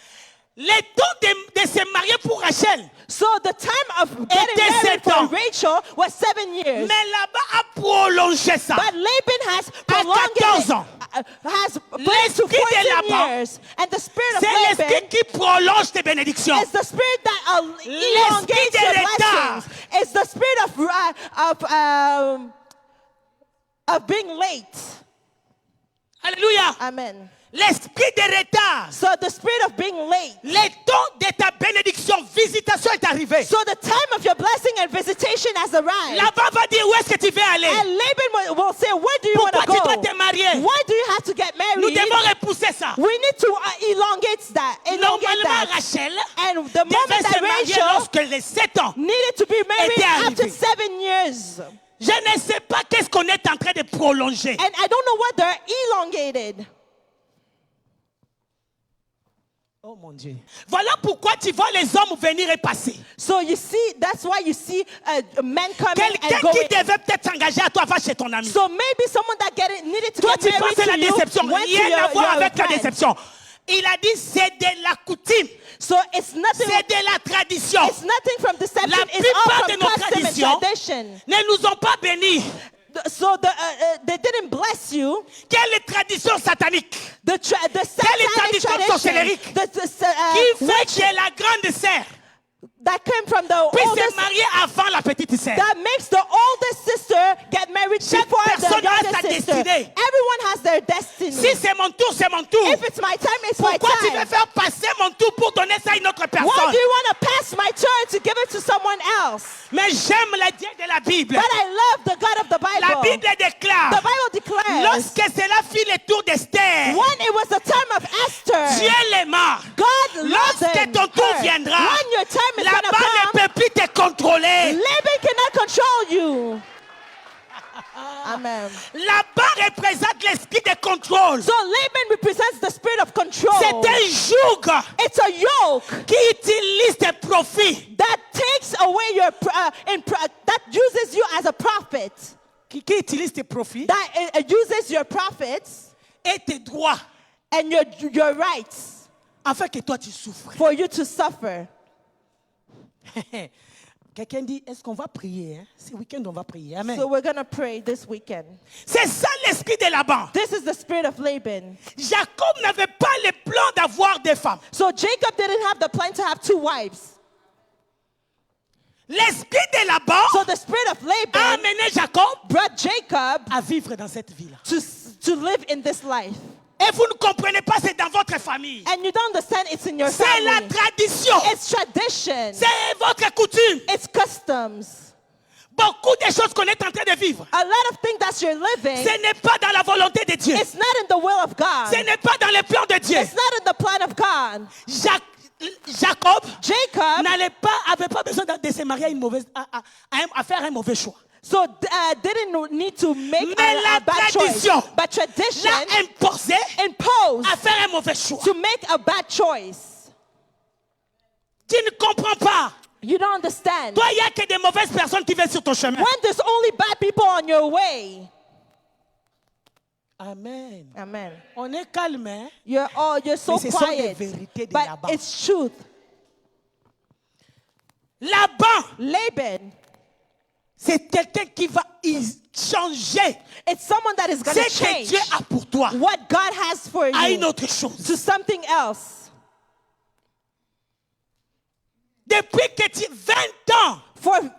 A: Le temps de se marier pour Rachel.
B: So the time of getting
A: Était
B: married
A: 7
B: for
A: ans.
B: Rachel was 7 years.
A: Mais là-bas a prolongé ça.
B: But Laban has prolonged
A: 14 ans.
B: has placed to
A: L'esprit de
B: 14
A: Laban,
B: years. And the spirit of
A: C'est l'esprit
B: Laban
A: qui prolonge tes bénédictions.
B: is the spirit that
A: L'esprit
B: elongates
A: de
B: your
A: l'état.
B: blessings. It's the spirit of being late.
A: Alléluia.
B: Amen.
A: L'esprit de retard.
B: So the spirit of being late.
A: Le temps de ta bénédiction, visitation est arrivé.
B: So the time of your blessing and visitation has arrived.
A: Laban va dire où est-ce que tu veux aller.
B: And Laban will say, where do you want
A: Pourquoi
B: to
A: tu dois
B: go?
A: te marier?
B: Why do you have to get
A: Nous
B: married?
A: devons repousser ça.
B: We need to elongate that.
A: Normalement, Rachel
B: And the moment
A: devait se
B: that
A: marier
B: Rachel
A: lorsque les 7 ans.
B: needed to be married
A: était
B: after
A: arrivé.
B: 7 years.
A: Je ne sais pas qu'est-ce qu'on est en train de prolonger.
B: And I don't know what they're elongated.
A: Oh mon Dieu. Voilà pourquoi tu vois les hommes venir et passer.
B: So you see, that's why you see men coming
A: Quelqu'un
B: and going.
A: qui devait peut-être s'engager à toi va chez ton ami.
B: So maybe someone that needed to
A: Toi,
B: get
A: tu penses
B: married
A: que c'est la
B: to you
A: déception.
B: went to
A: Rien à voir
B: your
A: avec la
B: friend.
A: déception. Il a dit c'est de la coutume.
B: So it's nothing.
A: C'est de la tradition.
B: It's nothing from deception.
A: La
B: It's all
A: plupart de
B: from
A: nos
B: custom and
A: traditions
B: tradition.
A: ne nous ont pas bénis.
B: So they didn't bless you.
A: Quelle tradition satanique
B: The satanic
A: tradition
B: tradition
A: sorcellerique qui
B: which
A: fait que la grande sœur
B: that came from the
A: puisse se
B: oldest,
A: marier avant la petite sœur.
B: that makes the oldest sister get married
A: Chaque
B: before the
A: personne a
B: youngest
A: sa
B: sister.
A: destinée.
B: Everyone has their destiny.
A: Si c'est mon tour, c'est mon tour.
B: If it's my time, it's my
A: Pourquoi tu veux
B: time.
A: faire passer mon tour pour donner ça à une autre
B: Why
A: personne?
B: do you want to pass my turn to give it to someone else?
A: Mais j'aime le Dieu de la Bible.
B: But I love the God of the
A: La
B: Bible.
A: Bible déclare,
B: The Bible declares
A: lorsque cela fit le tour d'Esther,
B: when it was the time of Esther,
A: Dieu l'aima.
B: God loved
A: Lorsque ton tour
B: her.
A: viendra,
B: When your time is going to
A: là-bas ne
B: come,
A: peut plus te contrôler.
B: Laban cannot control you. Amen.
A: Là-bas représente l'esprit de contrôle.
B: So Laban represents the spirit of control.
A: C'est un joug
B: It's a yoke
A: qui utilise tes profits.
B: that takes away your that uses you as a prophet.
A: Qui utilise tes profits
B: That uses your profits
A: et tes droits
B: and your rights
A: afin que toi tu souffres.
B: for you to suffer.
A: Quelqu'un dit, est-ce qu'on va prier? Hein? Ce week-end, on va prier. Amen.
B: So we're going to pray this weekend.
A: C'est ça l'esprit de Laban.
B: This is the spirit of Laban.
A: Jacob n'avait pas le plan d'avoir des femmes.
B: So Jacob didn't have the plan to have 2 wives.
A: L'esprit de Laban
B: So the spirit of
A: a
B: Laban
A: amené Jacob
B: brought Jacob
A: à vivre dans cette vie-là.
B: to live in this life.
A: Et vous ne comprenez pas, c'est dans votre famille.
B: And you don't understand it's in your
A: C'est la
B: family.
A: tradition.
B: It's tradition.
A: C'est votre coutume.
B: It's customs.
A: Beaucoup de choses qu'on est en train de vivre.
B: A lot of things that you're living,
A: Ce n'est pas dans la volonté de Dieu.
B: it's not in the will of God.
A: Ce n'est pas dans les plans de Dieu.
B: It's not in the plan of God.
A: Jacob
B: Jacob
A: avait pas besoin de se marier à faire un mauvais choix.
B: so didn't need to make
A: Mais
B: a
A: la
B: bad
A: tradition
B: choice. But tradition
A: l'a imposé
B: imposed
A: à faire un mauvais choix.
B: to make a bad choice.
A: Tu ne comprends pas.
B: You don't understand.
A: Toi, il n'y a que des mauvaises personnes qui viennent sur ton chemin.
B: When there's only bad people on your way.
A: Amen.
B: Amen.
A: On est calme, hein?
B: You're so
A: Mais ce sont
B: quiet.
A: des vérités de
B: But
A: Laban.
B: it's truth. Laban,
A: c'est quelqu'un qui va changer
B: it's someone that is going
A: ce
B: to
A: que
B: change
A: Dieu a pour toi
B: what God has for
A: à une
B: you
A: autre chose.
B: to something else.
A: Depuis que tu 20 ans,
B: For 20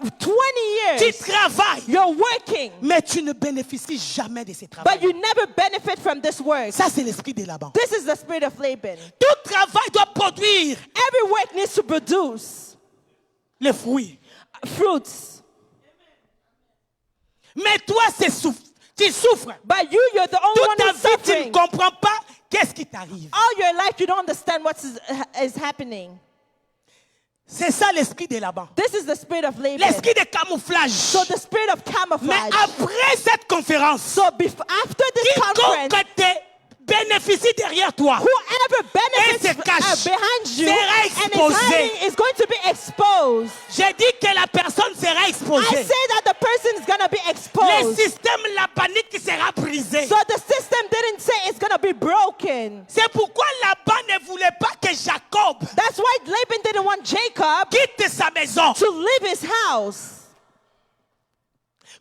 A: tu
B: years,
A: travailles,
B: you're working,
A: mais tu ne bénéficies jamais de ce travail.
B: but you never benefit from this work.
A: Ça, c'est l'esprit de Laban.
B: This is the spirit of Laban.
A: Tout travail doit produire
B: Every work needs to produce
A: les fruits.
B: fruits.
A: Mais toi, tu souffres.
B: But you're the only
A: Toute
B: one
A: ta
B: who's
A: vie, tu ne
B: suffering.
A: comprends pas qu'est-ce qui t'arrive.
B: All your life, you don't understand what is happening.
A: C'est ça l'esprit de Laban.
B: This is the spirit of Laban.
A: L'esprit de camouflage.
B: So the spirit of
A: Mais
B: camouflage.
A: après cette conférence,
B: So after this conference,
A: quiconque te bénéficie derrière toi,
B: whoever whatever
A: Et
B: benefits
A: se cache.
B: behind you
A: Sera
B: and is
A: exposé.
B: hiding is going to be exposed.
A: J'ai dit que la personne sera
B: I
A: exposée.
B: say that the person is going to be
A: Le
B: exposed.
A: système, la panique sera brisée.
B: So the system didn't say it's going to be broken.
A: C'est pourquoi Laban ne voulait pas que Jacob
B: That's why Laban didn't want Jacob
A: quitte sa maison.
B: to leave his house.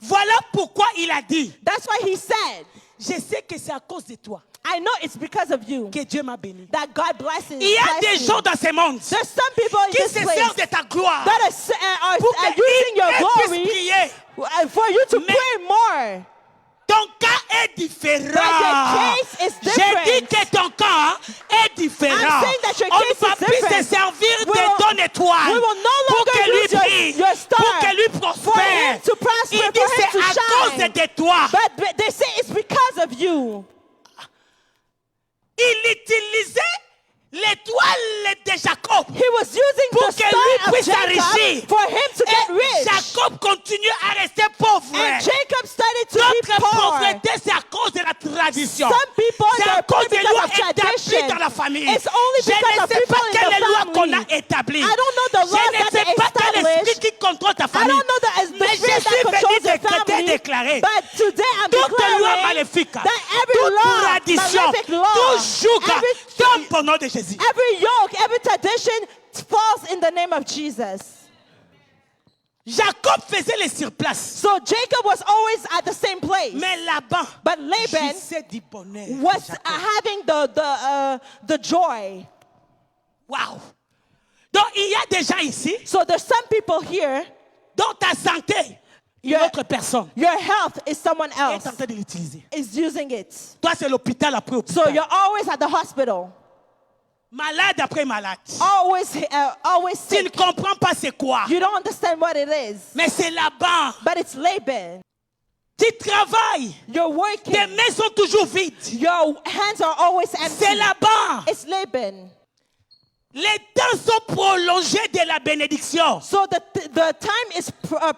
A: Voilà pourquoi il a dit,
B: That's why he said,
A: je sais que c'est à cause de toi
B: I know it's because of you
A: que Dieu m'a béni.
B: that God blesses.
A: Il y a
B: blessed
A: des
B: you.
A: gens dans ce monde
B: There's some people in
A: qui
B: this
A: se
B: place
A: servent de ta gloire
B: that are
A: pour
B: using your
A: qu'ils
B: glory
A: puissent prier.
B: for you to
A: Mais-
B: pray more.
A: Ton cas est différent.
B: But your case is
A: J'ai
B: different.
A: dit que ton cas est différent.
B: I'm saying that your
A: On
B: case
A: ne va
B: is
A: plus
B: different.
A: se servir
B: We
A: de
B: will-
A: ton étoile
B: we will no
A: pour
B: longer
A: que lui
B: use your-
A: brille,
B: your star
A: pour que lui
B: for
A: prospère.
B: him to prosper,
A: Il dit
B: for him
A: c'est
B: to
A: à cause
B: shine.
A: de toi.
B: But they say it's because of you.
A: Il utilisait l'étoile de Jacob
B: He was using
A: pour
B: the
A: que lui
B: star of
A: puisse
B: Jacob
A: s'enrichir.
B: for him to get
A: Et
B: rich.
A: Jacob continue à rester pauvre.
B: And Jacob started to be
A: Notre
B: poor.
A: pauvreté, c'est à cause de la tradition.
B: Some people
A: C'est
B: are
A: à cause
B: poor
A: des
B: because
A: lois
B: of tradition.
A: établies dans la famille.
B: It's only
A: Je
B: because
A: ne
B: of
A: sais
B: people
A: pas
B: in
A: quelle
B: the
A: loi qu'on
B: family.
A: a établie.
B: I don't know the laws
A: Je ne
B: that
A: sais
B: they
A: pas quel
B: established.
A: esprit qui contrôle ta
B: I
A: famille.
B: don't know the
A: Mais je
B: spirit that
A: suis
B: controls
A: venu
B: the
A: décréter,
B: family.
A: déclarer.
B: But today I'm
A: Toute loi
B: declaring
A: maléfique,
B: that every
A: toute
B: law,
A: tradition,
B: malefic law,
A: tout joug tombe au nom de Jésus.
B: every yoke, every tradition falls in the name of Jesus.
A: Jacob faisait les surplaces.
B: So Jacob was always at the same place.
A: Mais Laban
B: But Laban
A: jouissait du bonheur. de
B: was
A: Jacob.
B: having the joy.
A: Wow. Donc il y a des gens ici
B: So there's some people here,
A: dont ta santé, une
B: Your-
A: autre personne
B: your health is someone
A: est
B: else
A: en train de l'utiliser.
B: is using it.
A: Toi, c'est l'hôpital après hôpital.
B: So you're always at the hospital,
A: Malade après malade.
B: always
A: Tu ne
B: sick.
A: comprends pas c'est quoi.
B: You don't understand what it is,
A: Mais c'est là-bas.
B: but it's Laban.
A: Tu travailles.
B: You're
A: Tes
B: working.
A: mains sont toujours vides.
B: Your hands are always
A: C'est
B: empty.
A: là-bas.
B: It's Laban.
A: Les temps sont prolongés de la bénédiction.
B: So the time is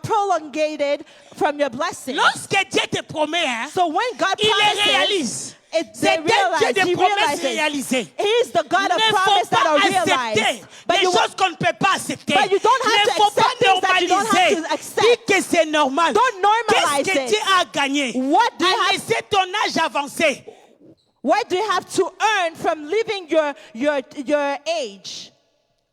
B: prolongated from your blessing.
A: Lorsque Dieu te promet, hein,
B: So when God
A: il les
B: promises,
A: réalise.
B: they
A: C'est un Dieu
B: realize,
A: de
B: he
A: promesses
B: realizes.
A: réalisées.
B: He is the God
A: Il
B: of
A: ne
B: promise
A: faut
B: that
A: pas
B: are
A: accepter
B: realized. But
A: les
B: you,
A: choses qu'on ne peut pas accepter.
B: but you don't have
A: Il ne
B: to
A: faut pas
B: accept things that you don't have
A: normaliser.
B: to accept.
A: Dis que c'est normal.
B: Don't normalize
A: Qu'est-ce que
B: it.
A: tu as gagné
B: What do you
A: à
B: have-
A: laisser ton âge avancer?
B: what do you have to earn from living your age?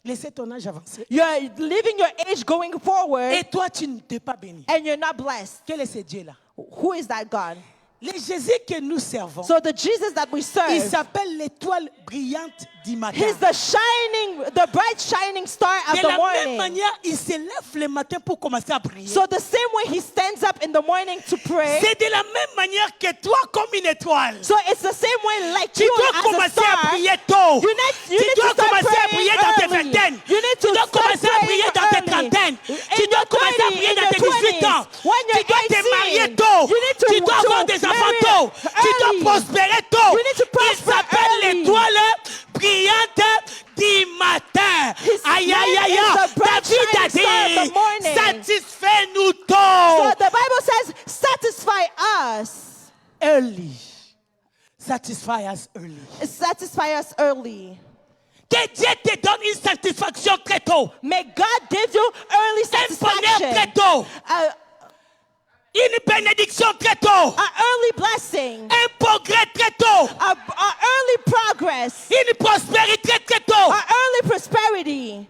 A: Laisser ton âge avancer.
B: You're living your age going forward,
A: Et toi, tu ne t'es pas béni.
B: and you're not blessed.
A: Quel est ce Dieu-là?
B: Who is that God?
A: Le Jésus que nous servons,
B: So the Jesus that we
A: il
B: serve,
A: s'appelle l'étoile brillante du matin.
B: he's the bright shining star of
A: De
B: the
A: la même
B: morning.
A: manière, il se lève le matin pour commencer à prier.
B: So the same way he stands up in the morning to pray,
A: C'est de la même manière que toi, comme une étoile.
B: so it's the same way like
A: Tu
B: you
A: dois
B: as a
A: commencer à
B: star.
A: prier tôt.
B: You
A: Tu
B: need
A: dois
B: to start
A: commencer à
B: praying
A: prier dans tes
B: early.
A: vingtaines.
B: You need
A: Tu
B: to
A: dois
B: start
A: commencer à prier
B: praying
A: dans tes
B: early.
A: trentaines. Tu
B: In
A: dois
B: your
A: commencer à
B: 30s,
A: prier
B: in
A: dans
B: your
A: tes 18 ans.
B: 20s. When
A: Tu
B: you're
A: dois te
B: 18,
A: marier tôt.
B: you need to
A: Tu dois avoir des enfants
B: marry
A: tôt. Tu dois
B: early.
A: prospérer tôt.
B: You need to
A: Il
B: prosper
A: s'appelle
B: early.
A: l'étoile brillante du matin.
B: His
A: Aïe, aïe,
B: name
A: aïe.
B: is the bright
A: David a
B: shining star of the
A: dit,
B: morning.
A: satisfais-nous
B: So
A: tôt.
B: the Bible says, satisfy us.
A: Early. Satisfy us early.
B: Satisfy us early.
A: Que Dieu te donne une satisfaction très tôt.
B: May God give you early
A: Un bonheur très
B: satisfaction.
A: tôt.
B: An
A: Une bénédiction très tôt.
B: early blessing.
A: Un progrès très tôt.
B: A early progress.
A: Une prospérité très tôt.
B: A early prosperity.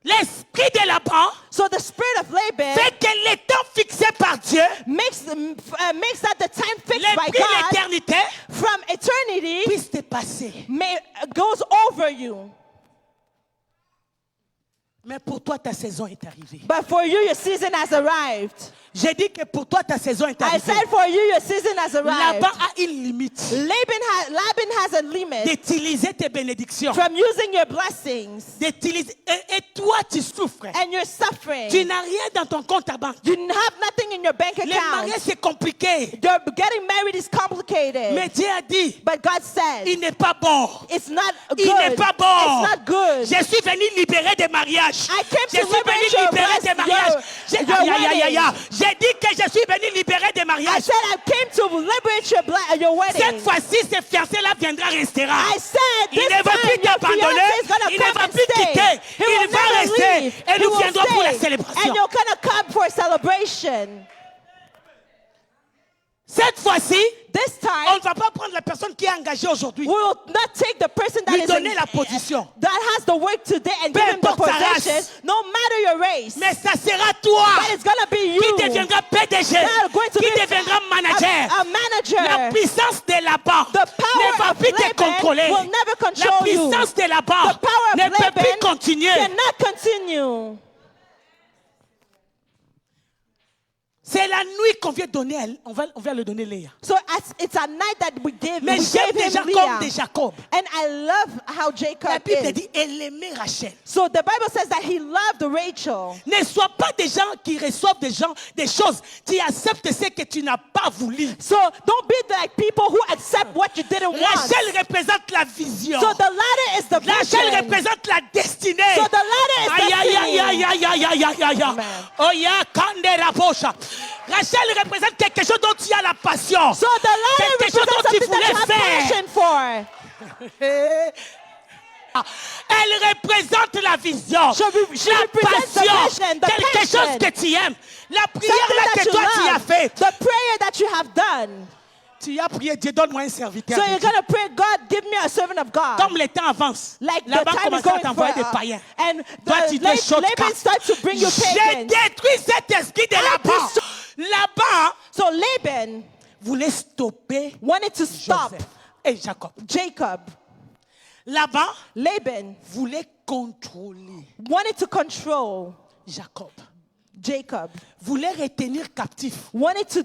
A: L'esprit de Laban
B: So the spirit of Laban
A: fait que les temps fixés par Dieu,
B: makes that the time fixed by
A: l'esprit de
B: God
A: l'éternité,
B: from eternity
A: puisse te passer.
B: goes over you.
A: Mais pour toi, ta saison est arrivée.
B: But for you, your season has arrived.
A: J'ai dit que pour toi, ta saison est
B: I
A: arrivée.
B: said for you, your season has arrived.
A: Laban a une limite
B: Laban has a limit
A: d'utiliser tes bénédictions.
B: from using your blessings,
A: Et toi, tu souffres.
B: and you're suffering.
A: Tu n'as rien dans ton compte à banque.
B: You have nothing in your bank
A: Le
B: account.
A: mariage, c'est compliqué.
B: Getting married is complicated. created.
A: Mais Dieu a dit,
B: But God said,
A: il n'est pas bon.
B: it's not good.
A: Il n'est pas bon.
B: It's not good.
A: Je suis venu libérer des mariages.
B: I came
A: Je
B: to
A: suis venu
B: liberate your
A: libérer des mariages.
B: wedding.
A: J'ai dit que je suis venu libérer des
B: I
A: mariages.
B: said I came to liberate your wedding.
A: Cette fois-ci, ce fiancé-là viendra rester.
B: I said
A: Il
B: this
A: ne va
B: time
A: plus
B: your
A: t'abandonner.
B: fiancé is gonna
A: Il ne
B: come
A: va
B: and
A: plus
B: stay.
A: quitter.
B: He will
A: Il va
B: never
A: rester.
B: leave.
A: Et
B: He
A: nous
B: will
A: viendrons pour la
B: stay.
A: célébration.
B: And you're gonna come for a celebration.
A: Cette fois-ci,
B: This
A: on
B: time,
A: ne va pas prendre la personne qui est engagée aujourd'hui.
B: we will not take the person that
A: Lui
B: is
A: donner la position.
B: that has the work today and
A: Peu
B: give him the
A: importe ta
B: position,
A: race.
B: no matter your race.
A: Mais ça sera toi
B: But it's gonna be you
A: qui deviendra PDG,
B: that are going to
A: qui
B: be
A: deviendra manager.
B: a manager.
A: La puissance de là-bas
B: The power
A: ne va
B: of
A: plus te
B: Laban
A: contrôler.
B: will never
A: La
B: control you.
A: puissance de là-bas
B: The power of
A: ne peut plus
B: Laban
A: continuer.
B: cannot continue.
A: C'est la nuit qu'on vient donner, on va le donner Léa.
B: So it's a night that we gave
A: Mais j'aime
B: him
A: déjà comme
B: Leah.
A: de Jacob.
B: And I love how Jacob
A: La Bible
B: is.
A: dit, elle aimait Rachel.
B: So the Bible says that he loved Rachel.
A: Ne sois pas des gens qui reçoivent des choses. Tu acceptes ce que tu n'as pas voulu.
B: So don't be like people who accept what you didn't want.
A: Rachel représente la vision.
B: So the ladder is the
A: Rachel
B: vision.
A: représente la destinée.
B: So the ladder is
A: Aïe, aïe,
B: destiny.
A: aïe, aïe, aïe, aïe, aïe, aïe.
B: Amen.
A: Oh, ya, kande raposha. Rachel représente quelque chose dont tu as la passion.
B: So the ladder
A: Quelque chose dont tu
B: represents something that you
A: voulais
B: have
A: faire.
B: passion for.
A: Elle représente la vision,
B: She
A: la
B: represents the
A: passion,
B: vision, the
A: quelque
B: passion.
A: chose que tu aimes. La prière
B: Something
A: là
B: that
A: que
B: you
A: toi tu as
B: love.
A: fait.
B: The prayer that you have done.
A: Tu as prié, Dieu donne-moi un serviteur.
B: So
A: de
B: you're
A: Dieu.
B: going to pray, God, give me a servant of God.
A: Comme le temps avance,
B: Like the
A: là-bas
B: time is
A: commence à
B: going for
A: t'envoyer des païens.
B: and
A: Toi, tu
B: the
A: te choques.
B: Laban starts to bring you
A: J'ai
B: pagans.
A: détruit cet esprit de là-bas. Là-bas,
B: So Laban
A: voulait stopper
B: wanted to stop
A: Joseph et Jacob.
B: Jacob.
A: Là-bas,
B: Laban
A: voulait contrôler
B: wanted to control
A: Jacob.
B: Jacob.
A: Voulait retenir captif
B: Wanted to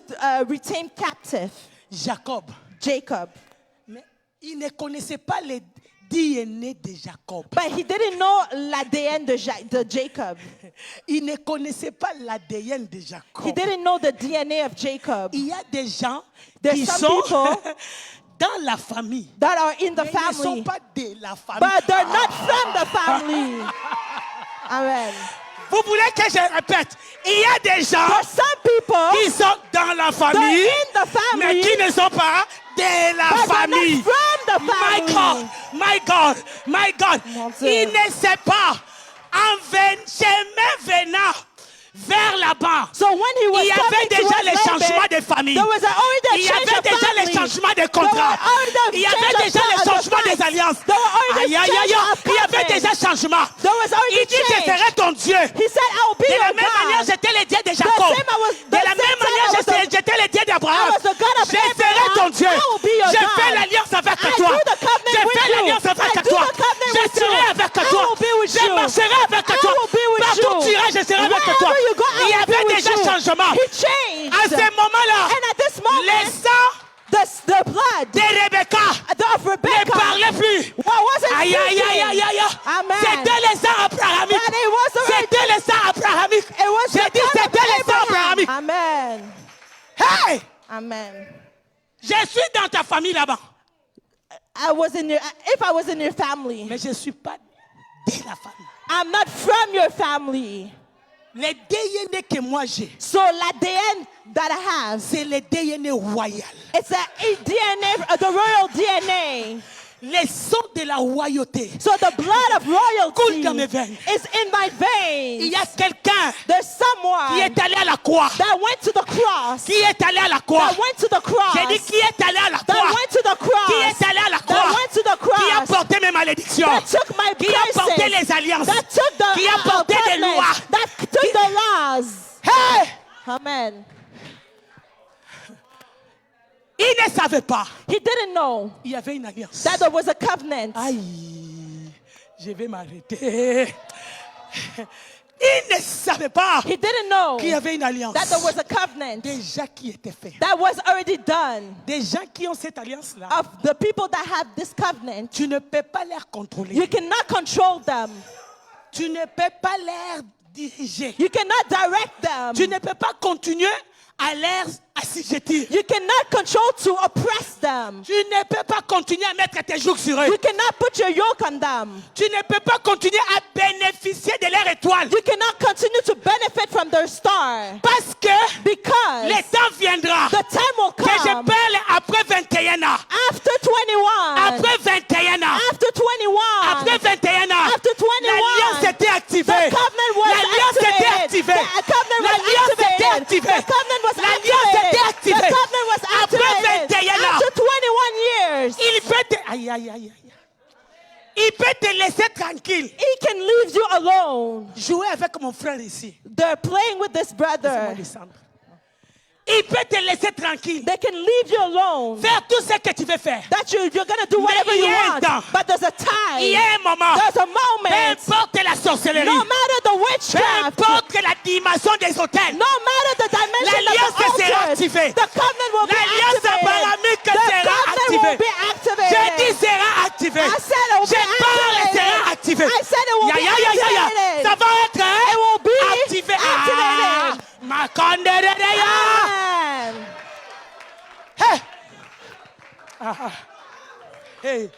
B: retain captive
A: Jacob.
B: Jacob.
A: Mais il ne connaissait pas les DNA de Jacob.
B: But he didn't know l'ADN de Jacob.
A: Il ne connaissait pas l'ADN de Jacob.
B: He didn't know the DNA of Jacob.
A: Il y a des gens
B: There's
A: qui
B: some
A: sont
B: people
A: dans la famille.
B: That are in the
A: Mais ils ne sont
B: family,
A: pas de la famille.
B: but they're not from the family. Amen.
A: Vous voulez que je répète? Il y a des gens
B: For some people,
A: qui sont dans la famille,
B: they're in the
A: mais
B: family,
A: qui ne sont pas de la
B: but they're
A: famille.
B: not from the
A: My
B: family.
A: God, my God, my God.
B: Mon Dieu.
A: Il ne sait pas en chemin venant vers là-bas.
B: So when he was
A: Il y avait
B: coming
A: déjà
B: towards
A: les
B: Laban,
A: changements de famille.
B: there was already a
A: Il y
B: change
A: avait
B: of
A: déjà les
B: family.
A: changements de
B: There
A: contrat.
B: were already
A: Il y avait
B: change
A: déjà
B: of
A: les
B: the
A: changements des
B: fights.
A: alliances.
B: There were already
A: Aïe, aïe, aïe,
B: change of
A: il y avait
B: covenants.
A: déjà changement.
B: There was already
A: Il dit, je
B: change.
A: serai ton Dieu.
B: He said, I will be
A: De la
B: your
A: même manière,
B: God.
A: j'étais le Dieu de Jacob.
B: same I was-
A: De
B: the
A: la
B: same
A: même
B: time
A: manière,
B: I was the-
A: j'étais le Dieu d'Abraham.
B: I was the God of
A: Je serai
B: Abraham.
A: ton Dieu.
B: I will be your
A: Je
B: God.
A: fais l'alliance avec
B: I
A: toi.
B: do the covenant
A: Je
B: with
A: fais
B: you.
A: l'alliance avec
B: I do
A: toi.
B: the covenant
A: Je
B: with
A: serai
B: you.
A: avec
B: I
A: toi.
B: will be with
A: Je
B: you.
A: marcherai avec
B: I
A: toi.
B: will be with
A: Partout
B: you.
A: tu iras, je serai avec toi.
B: Wherever you go, I
A: Il y
B: will be
A: avait
B: with
A: déjà
B: you.
A: changement.
B: He changed.
A: À ce moment-là,
B: And at this moment,
A: les sangs
B: the blood
A: de Rebecca
B: of
A: ne
B: Rebecca
A: parlaient plus.
B: wasn't
A: Aïe, aïe,
B: speaking.
A: aïe, aïe, aïe.
B: Amen.
A: C'était les sangs abrahamiques.
B: And it was the
A: C'était les sangs abrahamiques.
B: It was
A: J'ai
B: the
A: dit,
B: God of
A: c'était les sangs
B: Abraham.
A: abrahamiques.
B: Amen.
A: Hey!
B: Amen.
A: Je suis dans ta famille là-bas.
B: If I was in your family,
A: Mais je ne suis pas de la famille.
B: I'm not from your family.
A: Les DNA que moi j'ai,
B: So l'ADN that I have,
A: c'est le DNA royal.
B: it's a DNA, the royal DNA.
A: Les sons de la royauté.
B: So the blood of
A: Coule
B: royalty
A: dans mes veines.
B: is in my veins.
A: Il y a quelqu'un
B: There's
A: qui
B: someone
A: est allé à la croix.
B: that went to the cross.
A: Qui est allé à la croix.
B: That went to the cross.
A: J'ai dit qui est allé à la
B: That
A: croix.
B: went to the cross.
A: Qui est allé à la
B: That
A: croix.
B: went to the
A: Qui a
B: cross.
A: porté mes malédictions.
B: That took my
A: Qui a porté
B: curses.
A: les alliances.
B: That took the
A: Qui a porté des
B: covenants.
A: lois.
B: That took the laws.
A: Hey!
B: Amen.
A: Il ne savait pas.
B: He didn't know
A: Il y avait une alliance.
B: that there was a covenant.
A: Aïe, je vais m'arrêter. Il ne savait pas
B: He didn't know
A: qu'il y avait une alliance.
B: that there was a covenant
A: Déjà qui était fait.
B: that was already done.
A: Des gens qui ont cette alliance-là,
B: Of the people that have this covenant,
A: tu ne peux pas les contrôler.
B: you cannot control them.
A: Tu ne peux pas les diriger.
B: You cannot direct them.
A: Tu ne peux pas continuer à les assujettir.
B: You cannot control to oppress them.
A: Tu ne peux pas continuer à mettre tes jougs sur eux.
B: You cannot put your yoke on them.
A: Tu ne peux pas continuer à bénéficier de leur étoile.
B: You cannot continue to benefit from their star.
A: Parce que
B: Because
A: le temps viendra
B: the time will
A: que je
B: come
A: parle après 21 ans.
B: after 21.
A: Après 21 ans.
B: After 21.
A: Après 21 ans.
B: After 21.
A: L'alliance était activée.
B: The covenant was
A: L'alliance était
B: activated.
A: activée.
B: The covenant was
A: L'alliance était
B: activated.
A: activée.
B: The covenant was
A: L'alliance était
B: activated.
A: activée.
B: The covenant was
A: Après
B: activated.
A: 21 ans.
B: After 21 years.
A: Il peut te... Aïe, aïe, aïe, aïe. Il peut te laisser tranquille.
B: He can leave you alone.
A: Jouer avec mon frère ici.
B: They're playing with this
A: Laissez-moi
B: brother.
A: descendre. Il peut te laisser tranquille.
B: They can leave you alone.
A: Faire tout ce que tu veux faire.
B: That you're going to do whatever
A: il y
B: you
A: a un
B: want.
A: temps.
B: But there's a
A: Il y
B: time.
A: a un moment.
B: There's a
A: Peu
B: moment.
A: importe la sorcellerie.
B: No matter the
A: Peu
B: witchcraft.
A: importe la dimension des hôtels.
B: No matter the dimension
A: L'alliance
B: of the
A: sera
B: altars.
A: activée.
B: The covenant will be
A: L'alliance
B: activated.
A: abrahamique
B: The
A: sera
B: covenant will
A: activée.
B: be activated.
A: Je dis sera activé.
B: I said it will
A: Je
B: be
A: parle
B: activated.
A: sera activé.
B: I said it will
A: Ya,
B: be
A: ya, ya, ya, ya.
B: activated.
A: Ça va être
B: It will be
A: activé.
B: activated.
A: Ma condereya.
B: Amen.
A: Hey. Hey.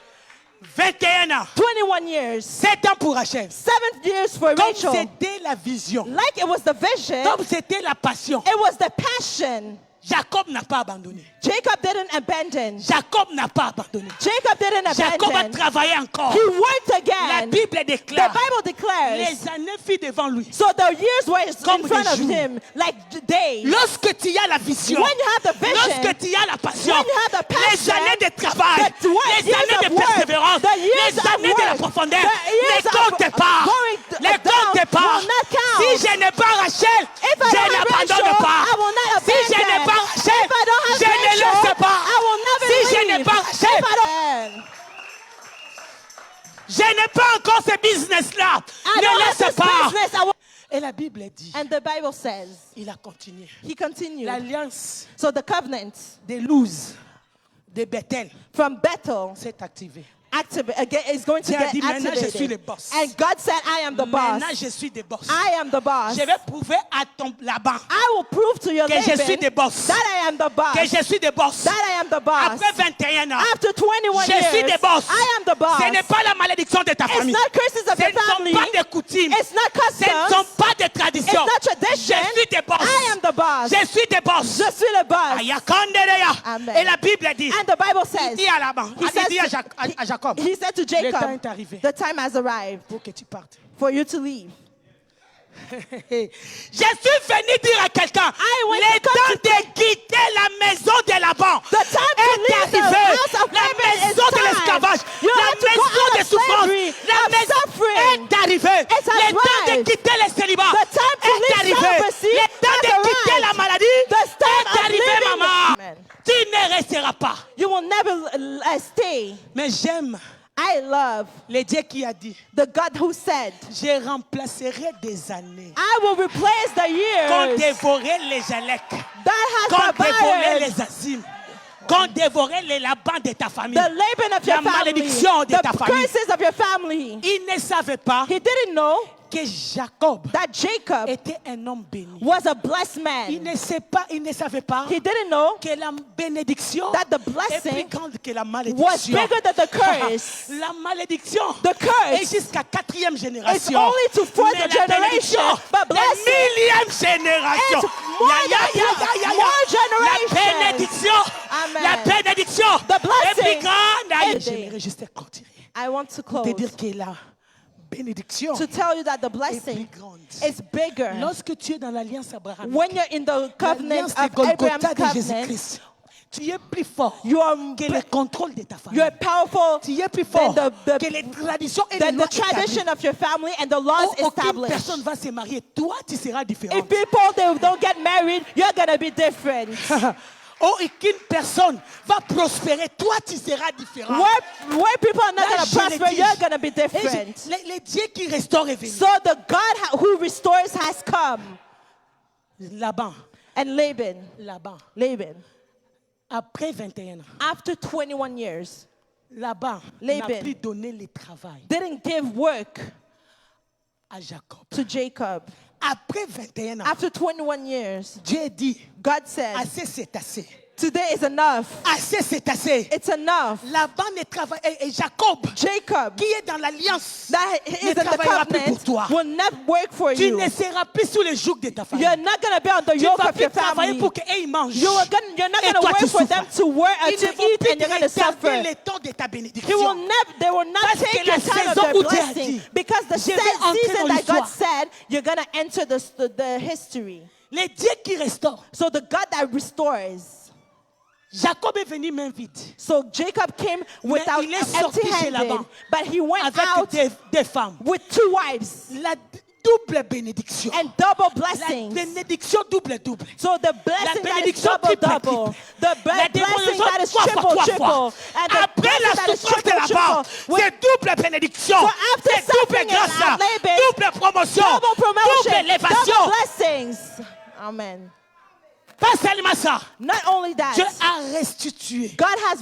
A: 21 ans.
B: 21 years.
A: 7 ans pour Rachel.
B: 7 years for
A: Comme
B: Rachel.
A: c'était la vision.
B: Like it was the vision.
A: Comme c'était la passion.
B: It was the passion.
A: Jacob n'a pas abandonné.
B: Jacob didn't abandon.
A: Jacob n'a pas abandonné.
B: Jacob didn't
A: Jacob a
B: abandon.
A: travaillé encore.
B: He worked
A: La
B: again.
A: Bible
B: The
A: déclare.
B: Bible declares.
A: Les années furent devant lui.
B: So the years were
A: Comme
B: in front
A: des
B: of
A: jours.
B: him, like the days.
A: Lorsque tu as la vision,
B: When you have the vision,
A: lorsque tu as la passion,
B: when you have the
A: les
B: passion,
A: années de travail,
B: the
A: les
B: years
A: années de
B: of work,
A: persévérance,
B: the years
A: les
B: of
A: années de la
B: work,
A: profondeur,
B: the years
A: les
B: of
A: comptes pas.
B: going
A: Les
B: down
A: comptes pas.
B: will not count.
A: Si je n'ai pas Rachel,
B: If I
A: je
B: don't have
A: n'abandonne
B: Rachel,
A: pas.
B: I will not
A: Si je n'ai
B: abandon.
A: pas Rachel,
B: If I don't have
A: je ne
B: Rachel,
A: laisse pas.
B: I will never
A: Si je
B: leave.
A: n'ai pas Rachel,
B: If I don't-
A: je n'ai pas encore ce business-là.
B: I don't
A: Ne
B: have
A: laisse
B: this
A: pas.
B: business, I will-
A: Et la Bible dit,
B: And the Bible says,
A: il a continué.
B: he continued.
A: L'alliance
B: So the covenant
A: de Luz, de Bethel,
B: from Bethel
A: s'est activée.
B: is going to
A: Dieu a
B: get
A: dit, maintenant je suis
B: activated.
A: le boss.
B: And God said, I am the boss.
A: Maintenant je suis des boss.
B: I am the boss.
A: Je vais prouver à ton Laban
B: I will prove to your
A: que je
B: Laban
A: suis the boss.
B: that I am the boss.
A: que je suis des boss.
B: That I am the boss.
A: Après 21 ans,
B: After 21
A: je suis
B: years,
A: des boss.
B: I am the boss.
A: Ce n'est pas la malédiction de ta
B: It's
A: famille.
B: not curses of
A: Ce
B: your
A: ne sont
B: family.
A: pas des coutumes.
B: It's not
A: Ce ne
B: customs.
A: sont pas des traditions.
B: It's not tradition.
A: Je suis des boss.
B: I am the boss.
A: Je suis des boss.
B: Je suis le boss.
A: Ayakandereya.
B: Amen.
A: Et la Bible dit,
B: And the Bible
A: il
B: says,
A: dit à Laban,
B: he
A: il dit à,
B: says
A: à Jacob,
B: he said to
A: le temps
B: Jacob,
A: est arrivé
B: the time has arrived
A: pour que tu partes.
B: for you to leave.
A: Je suis venu dire à quelqu'un,
B: want
A: le
B: to come
A: temps de quitter la maison de Laban
B: The time to
A: est
B: leave the
A: arrivé.
B: house of
A: La
B: Laban is
A: maison de
B: time.
A: l'esclavage,
B: You
A: la
B: have to go
A: maison
B: out
A: de
B: of
A: souffrance,
B: slavery,
A: la
B: of
A: maison
B: suffering.
A: est arrivée.
B: It has
A: Le temps de
B: arrived.
A: quitter le célibat
B: The time to
A: est
B: leave
A: arrivé.
B: celibacy
A: Le temps de
B: has
A: quitter
B: arrived.
A: la maladie
B: The time
A: est
B: of
A: arrivé,
B: living-
A: maman.
B: Amen.
A: Tu ne resteras pas.
B: You will never stay.
A: Mais j'aime
B: I love
A: le Dieu qui a dit,
B: the God who said,
A: je remplacerai des années
B: I will replace the
A: qu'ont
B: years
A: dévoré les Jalek,
B: that has
A: qu'ont dévoré
B: devoured
A: les Azim, qu'ont dévoré les Laban de ta famille.
B: the Laban of your
A: La
B: family,
A: malédiction de ta
B: the
A: famille.
B: curses of your family.
A: Il ne savait pas
B: He didn't know
A: que Jacob
B: that Jacob
A: était un homme béni.
B: was a blessed
A: Il
B: man.
A: ne savait pas
B: He didn't know
A: que la bénédiction
B: that the
A: est plus
B: blessing
A: grande que la
B: was
A: malédiction.
B: bigger than the curse.
A: La malédiction
B: The curse
A: est jusqu'à 4e
B: It's
A: génération.
B: only to fourth
A: Mais la
B: generation,
A: bénédiction
B: but
A: est
B: blessing
A: 1000e génération.
B: is more than more
A: La
B: generations.
A: bénédiction,
B: Amen.
A: la bénédiction
B: The
A: est
B: blessing
A: plus grande. Aïe,
B: is-
A: j'aimerais juste continuer.
B: I want to
A: Pour te
B: close
A: dire que la bénédiction
B: to tell you that the
A: est plus
B: blessing
A: grande.
B: is bigger.
A: Lorsque tu es dans l'alliance abrahamique,
B: When you're in the covenant
A: l'alliance de
B: of
A: Golgotha
B: Abraham's
A: de
B: covenant,
A: Jésus-Christ, tu es plus fort
B: you are
A: que le contrôle de ta famille.
B: you're powerful
A: Tu es plus fort
B: than the-
A: que les traditions et les
B: than
A: lois
B: the tradition of your family and the laws
A: établies. Aucune
B: established.
A: personne va se marier. Toi, tu seras différent.
B: If people don't get married, you're gonna be different.
A: Aucune personne va prospérer. Toi, tu seras différent.
B: Where people are not
A: Là,
B: gonna
A: je le
B: prosper,
A: dis.
B: you're gonna be
A: Et
B: different.
A: les dieux qui restaurent est venu.
B: So the God who restores has come.
A: Laban,
B: And Laban,
A: après 21 ans,
B: after 21 years,
A: Laban n'a
B: Laban
A: plus donné le travail
B: didn't give work
A: à Jacob.
B: to Jacob.
A: Après 21 ans,
B: After 21 years,
A: Dieu dit,
B: God said,
A: assez c'est assez.
B: Today is enough.
A: Assez, c'est assez.
B: It's enough.
A: Laban ne travaille, et Jacob,
B: Jacob,
A: qui est dans l'alliance,
B: that
A: ne
B: is in the
A: travaillera plus pour
B: covenant,
A: toi.
B: will not work for
A: Tu
B: you.
A: ne seras plus sous le joug de ta famille.
B: You're not going to be on the
A: Tu
B: yoke
A: vas
B: of
A: plus
B: your
A: travailler
B: family.
A: pour qu'ils mangent.
B: You're not
A: Et
B: going to
A: toi, tu
B: work for them
A: souffres.
B: to work
A: Ils
B: to
A: ne vont
B: eat,
A: plus
B: and you're going to
A: retarder
B: suffer.
A: le temps de ta
B: He
A: bénédiction.
B: will never, they will not
A: Parce que
B: take
A: la
B: your time of
A: saison
B: their
A: où Dieu a
B: blessing,
A: dit,
B: because the
A: je vais entrer
B: season
A: dans
B: that God
A: l'histoire.
B: said you're going to enter the history.
A: Le Dieu qui restaure.
B: So the God that restores.
A: Jacob est venu main vide.
B: So Jacob came without
A: il est sorti chez
B: empty-handed,
A: Laban
B: but he went
A: avec
B: out
A: des femmes.
B: with 2 wives
A: La double bénédiction.
B: and double
A: La
B: blessings.
A: bénédiction double.
B: So the blessing that is
A: bénédiction
B: double, the
A: La
B: blessing that is
A: démonition trois
B: triple,
A: fois.
B: and the
A: Après
B: blessing
A: la
B: that is
A: souffrance de
B: triple,
A: là-bas, c'est double bénédiction.
B: So after
A: C'est double
B: suffering
A: grâce.
B: at Laban,
A: Double promotion.
B: double promotion,
A: Double élévation.
B: double blessings. Amen.
A: Pas seulement ça.
B: Not only that,
A: Dieu a restitué.
B: God has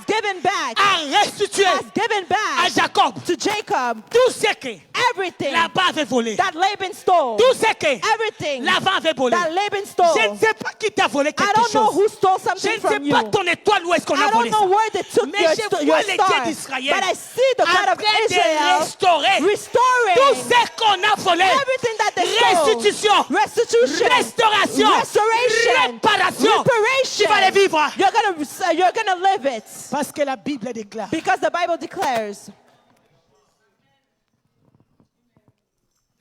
B: given back
A: A restitué à Jacob
B: to Jacob
A: tout ce que
B: everything
A: Laban avait volé.
B: that Laban stole.
A: Tout ce que
B: Everything
A: Laban avait volé.
B: that Laban
A: Je
B: stole.
A: ne sais pas qui t'a volé
B: I
A: quelque
B: don't know
A: chose.
B: who stole
A: Je
B: something
A: ne
B: from
A: sais
B: you.
A: pas ton étoile où est-ce qu'on a
B: I
A: volé
B: don't
A: ça.
B: know where they took
A: Mais
B: your
A: je vois
B: your
A: les dieux
B: star,
A: d'Israël
B: but I see the God
A: en
B: of
A: train de
B: Israel
A: restaurer tout
B: restoring
A: ce qu'on a volé.
B: everything that they stole.
A: Restitution,
B: Restitution,
A: restauration,
B: restoration,
A: réparation. Tu
B: reparation.
A: vas les vivre.
B: You're gonna live it,
A: Parce que la Bible déclare.
B: because the Bible declares.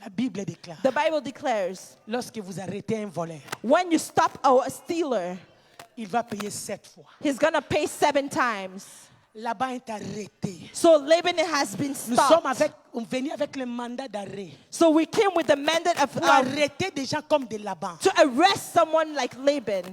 A: La Bible déclare.
B: The Bible declares
A: Lorsque vous arrêtez un voleur,
B: when you stop a stealer,
A: il va payer 7 fois.
B: he's gonna pay 7 times.
A: Là-bas est arrêté.
B: So Laban has been
A: Nous sommes
B: stopped.
A: venus avec le mandat d'arrêt
B: So we came with the mandate of
A: pour arrêter des gens comme de Laban.
B: to arrest someone like Laban.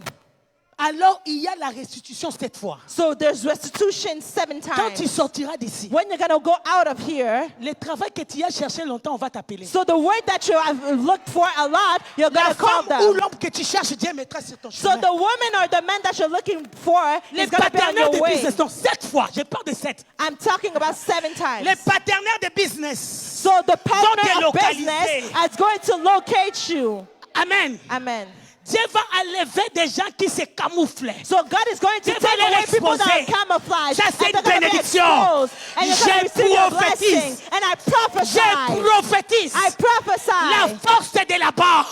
A: Alors il y a la restitution cette fois.
B: So there's restitution 7
A: Quand tu
B: times.
A: sortiras d'ici,
B: When you're gonna go out of here,
A: le travail que tu as cherché longtemps, on va t'appeler.
B: so the word that you have looked for a lot, you're
A: La
B: gonna call
A: femme ou
B: them.
A: l'homme que tu cherches, Dieu mettra sur ton
B: So
A: chemin.
B: the woman or the man that you're looking for
A: Les
B: is gonna be on
A: partenaires
B: your
A: de
B: way.
A: business, non, 7 fois, je parle de 7.
B: I'm talking about 7 times.
A: Les partenaires de business.
B: So the partner of
A: délocalisés.
B: business is going to locate you.
A: Amen.
B: Amen.
A: Dieu va enlever des gens qui se camouflent.
B: So God is going to
A: Dieu va
B: take
A: les
B: away people that are
A: exposer.
B: camouflaged.
A: Ça, c'est
B: and they're
A: une
B: gonna be
A: bénédiction.
B: exposed, and you're going to
A: Je
B: receive your
A: prophétise.
B: blessing. And I prophesy.
A: Je prophétise.
B: I prophesy.
A: La force de la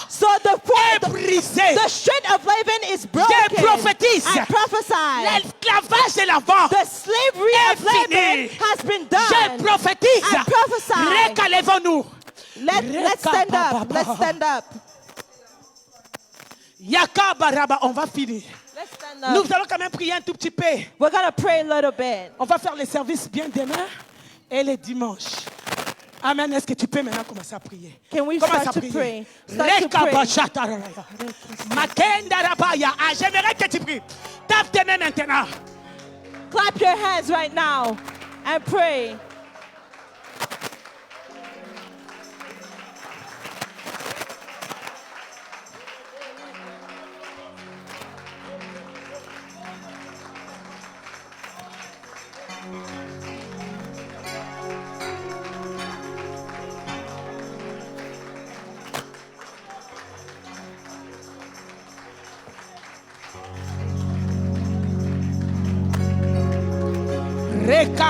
B: So
A: est brisée.
B: the strength of Laban is broken.
A: Je prophétise.
B: I prophesy.
A: L'esclavage de l'avant
B: The slavery
A: est
B: of Laban
A: fini.
B: has been
A: Je
B: done.
A: prophétise.
B: I prophesy.
A: Recalevons-nous.
B: Let's stand up. Let's stand up.
A: Yakabaraba, on va finir.
B: Let's stand
A: Nous
B: up.
A: allons quand même prier un tout petit peu.
B: We're going to pray a little bit.
A: On va faire le service bien demain et les dimanches. Amen. Est-ce que tu peux maintenant commencer à prier?
B: Can we
A: Commence
B: start
A: à
B: to
A: prier.
B: pray? Start to pray.
A: Rekabashataraya. Makendarabaya. Ah, j'aimerais que tu pries. Tape tes mains maintenant.
B: Clap your hands right now and pray.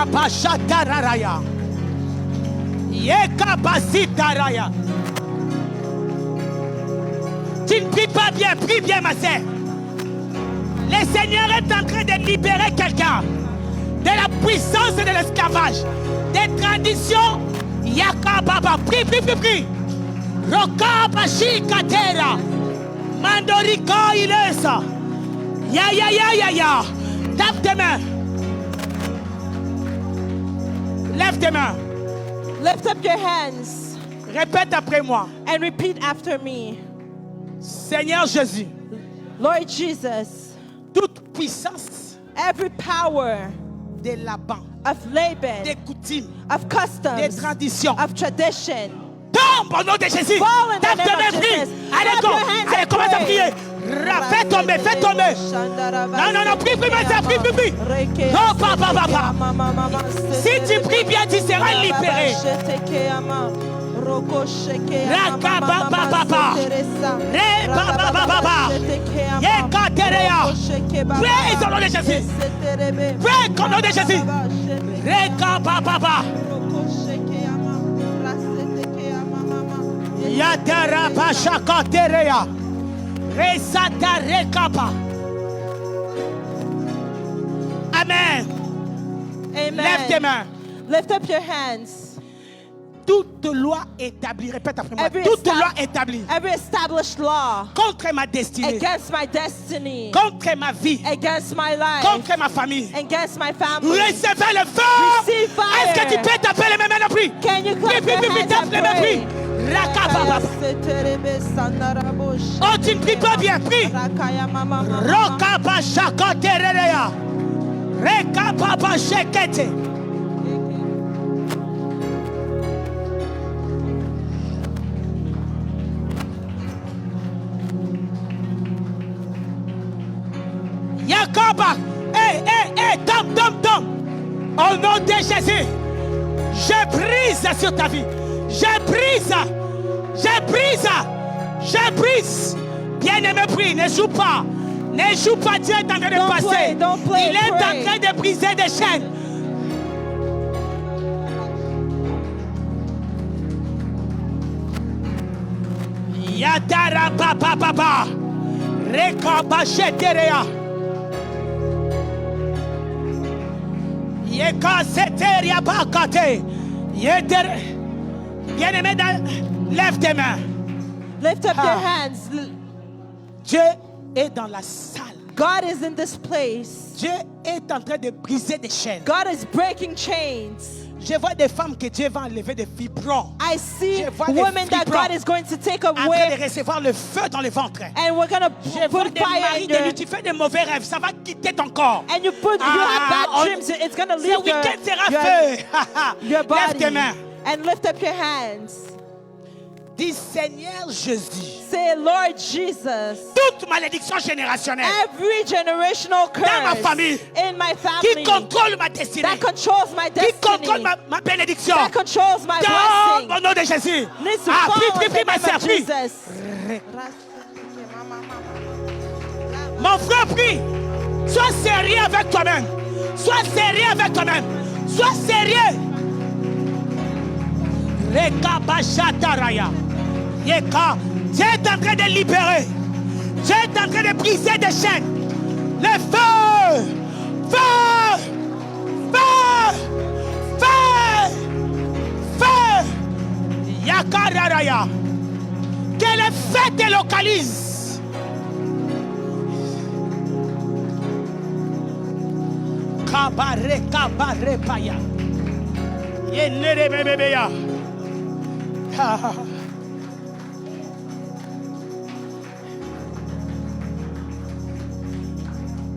A: Rekabashataraya. Yekabasitaraya. Tu ne pries pas bien, prie bien ma sœur. Le Seigneur est en train de libérer quelqu'un de la puissance de l'esclavage, des traditions. Yakababa, prie, prie, prie, prie. Rokabashikatera. Mandorika ilesa. Ya, ya, ya, ya, ya. Tape tes mains. Lève tes mains.
B: Lift up your hands
A: Répète après moi.
B: and repeat after me.
A: Seigneur Jésus,
B: Lord Jesus,
A: toute puissance
B: every power
A: de Laban,
B: of Laban,
A: des coutumes,
B: of
A: des
B: customs,
A: traditions,
B: of tradition,
A: tombe au nom de Jésus.
B: fall in the
A: Tape tes
B: name
A: mains,
B: of
A: prie.
B: Jesus.
A: Allez,
B: Clap
A: go.
B: your hands
A: Allez,
B: and
A: commence à
B: pray.
A: prier. Fais tomber, fais tomber. Non, non, non, prie, prie, prie, prie, prie. Oh, papa, papa. Si tu pries bien, tu seras libéré. Praise au nom de Jésus. Praise au nom de Jésus. Yadara Bashaka Terea. Resata Rekapa. Amen.
B: Amen.
A: Lève tes mains.
B: Lift up your hands.
A: Toute loi établie, répète après moi, toute loi établie
B: every established law
A: contre ma destinée,
B: against my destiny,
A: contre ma vie,
B: against my life,
A: contre ma famille,
B: against my family,
A: recevez le feu.
B: Receive fire.
A: Est-ce que tu peux taper les mêmes mains? Prie.
B: Can you clap your hands
A: Tape
B: and
A: les mains, prie.
B: pray?
A: Rakababa. Oh, tu ne pries pas bien, prie. Rokaba Shakotereya. Rekababa Shekete. Yakoba, tombe. Au nom de Jésus, je brise sur ta vie. Je brise. Bien-aimé, prie, ne joue pas. Dieu est en train de passer. Il est en train de briser des chaînes. Yadara papa. Rekaba sheterea. Yeka seteria bakate. Bien-aimé, lève tes mains.
B: Lift up your hands.
A: Dieu est dans la salle.
B: God is in this place.
A: Dieu est en train de briser des chaînes.
B: God is breaking chains.
A: Je vois des femmes que Dieu va enlever des fibrons.
B: I see
A: Je vois des
B: women that
A: fibrons
B: God is going to take
A: en train
B: away,
A: de recevoir le feu dans le ventre.
B: and we're going to
A: Je vois
B: put
A: des
B: fire
A: maris
B: in
A: de nuit,
B: your,
A: tu fais des mauvais rêves, ça va quitter ton corps.
B: and you have bad dreams. It's going to
A: Ce
B: leave
A: week-end sera feu.
B: your
A: Lève
B: body.
A: tes mains.
B: And lift up your hands.
A: Dis Seigneur Jésus.
B: Say, Lord Jesus,
A: Toute malédiction générationnelle
B: every generational curse
A: dans ma famille
B: in my
A: qui
B: family
A: contrôle ma destinée,
B: that controls my
A: qui contrôle
B: destiny,
A: ma bénédiction,
B: that controls my
A: dans
B: blessing,
A: au nom de Jésus.
B: needs to
A: Ah,
B: fall in
A: prie,
B: the
A: ma
B: name
A: sœur,
B: of
A: prie.
B: Jesus.
A: Mon frère, prie. Sois sérieux avec toi-même. Sois sérieux avec toi-même. Sois sérieux. Rekabashataraya. Yeka. Dieu est en train de libérer. Dieu est en train de briser des chaînes. Le feu. Feu. Feu. Feu. Feu. Yakararaya. Que le feu te localise. Kabare paya. Yenere bebeya.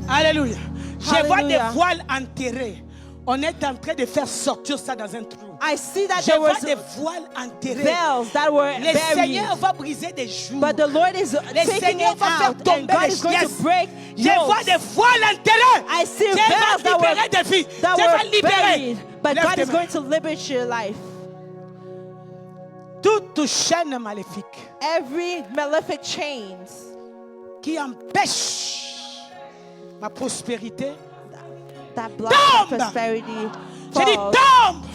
A: Alléluia. Je vois des voiles enterrées. On est en train de faire sortir ça dans un trou.
B: I see that
A: Je
B: there
A: vois
B: was
A: des voiles enterrées.
B: veils that were
A: Le
B: buried,
A: Seigneur va briser des joues.
B: but the Lord is
A: Le
B: taking
A: Seigneur
B: it
A: va faire
B: out, and
A: tomber
B: God
A: les
B: is going
A: yes.
B: to break
A: Je vois
B: yokes.
A: des voiles enterrées.
B: I see
A: Dieu
B: veils
A: va
B: that
A: libérer
B: were,
A: des vies.
B: that
A: Dieu va
B: were
A: libérer.
B: buried, but
A: Lève
B: God
A: tes
B: is
A: mains.
B: going to liberate your life.
A: Toute chaîne maléfique
B: Every malefic chains
A: qui empêche ma prospérité,
B: that block
A: Tombe!
B: prosperity
A: je dis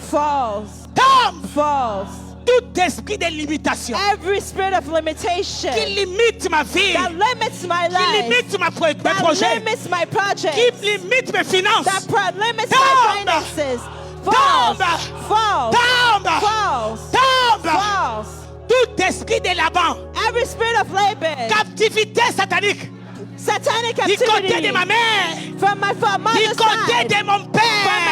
B: falls,
A: tombe.
B: falls.
A: Tout esprit de limitation
B: Every spirit of limitation
A: qui limite ma vie,
B: that limits my
A: qui
B: life,
A: limite mes
B: that
A: projets,
B: limits my project,
A: qui limite mes finances,
B: that limits
A: Tombe!
B: my finances, falls,
A: Tombe!
B: falls,
A: tombe,
B: falls,
A: tombe.
B: falls.
A: Tout esprit de Laban,
B: Every spirit of Laban,
A: captivité satanique,
B: satanic
A: du côté
B: captivity
A: de ma mère,
B: from my
A: du
B: mother's
A: côté
B: side,
A: de mon
B: from
A: père,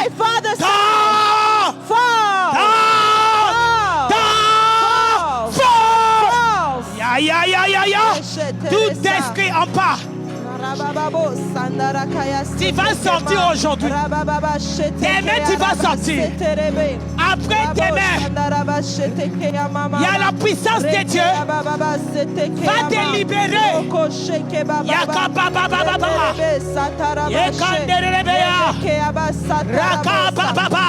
B: my father's side,
A: tombe,
B: falls,
A: tombe,
B: falls,
A: tombe.
B: falls.
A: Ya. Tout esprit en part. Tu vas sortir aujourd'hui. Demain, tu vas sortir. Après demain, il y a la puissance de Dieu. Va te libérer. Yakababababa. Yekanderebeya. Rakabababa.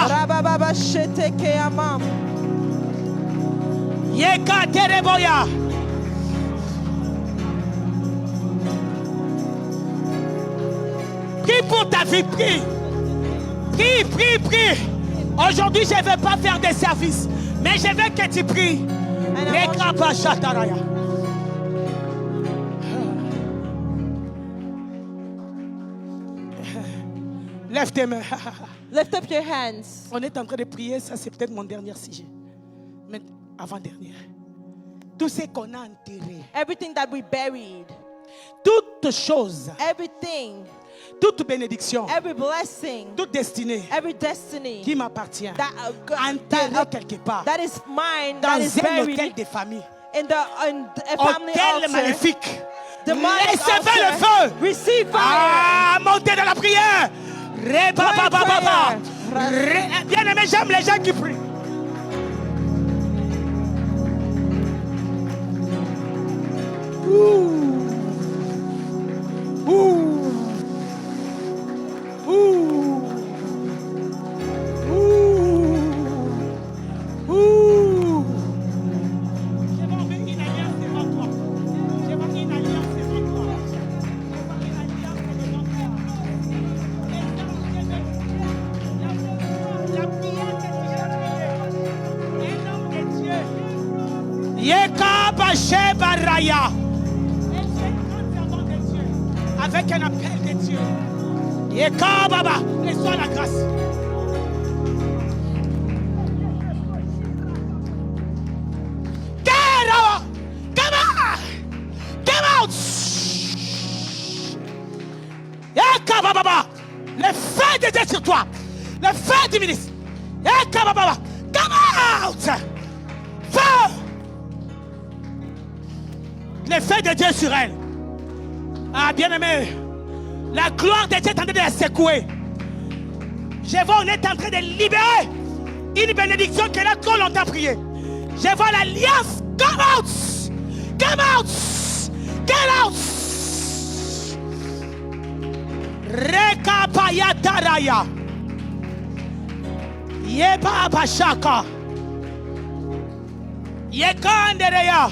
A: Yeka tereboya. Prie pour ta vie, prie. Prie, prie, prie. Aujourd'hui, je ne vais pas faire des services, mais je veux que tu pries. Yeka pashataraya. Lève tes mains.
B: Lift up your hands.
A: On est en train de prier, ça c'est peut-être mon dernier sujet. Mais avant-dernier. Tout ce qu'on a enterré,
B: Everything that we buried,
A: toute chose,
B: everything,
A: toute bénédiction,
B: every blessing,
A: toute destinée
B: every destiny
A: qui m'appartient,
B: that,
A: enterré quelque part
B: that is mine,
A: dans
B: that is
A: un hôtel
B: buried
A: de famille,
B: in a family
A: hôtel
B: altar.
A: maléfique.
B: Demonic
A: Recevez le
B: altar.
A: feu.
B: Receive fire.
A: Ah, montez dans la prière. Bien aimé, j'aime les gens qui prient. Avec un appel de Dieu. Yeka Baba, reçois la grâce. Get out! Come on! Come out! Yeka Baba, le feu de Dieu sur toi. Le feu du ministre. Yeka Baba, come out! Feu! Le feu de Dieu sur elle. Ah, bien-aimé, la gloire de Dieu est en train de la secouer. Je vois, on est en train de libérer une bénédiction qu'elle a trop longtemps priée. Je vois l'alliance. Come out! Come out! Get out! Rekapaya taraya. Yeba bashaka. Yekandereya.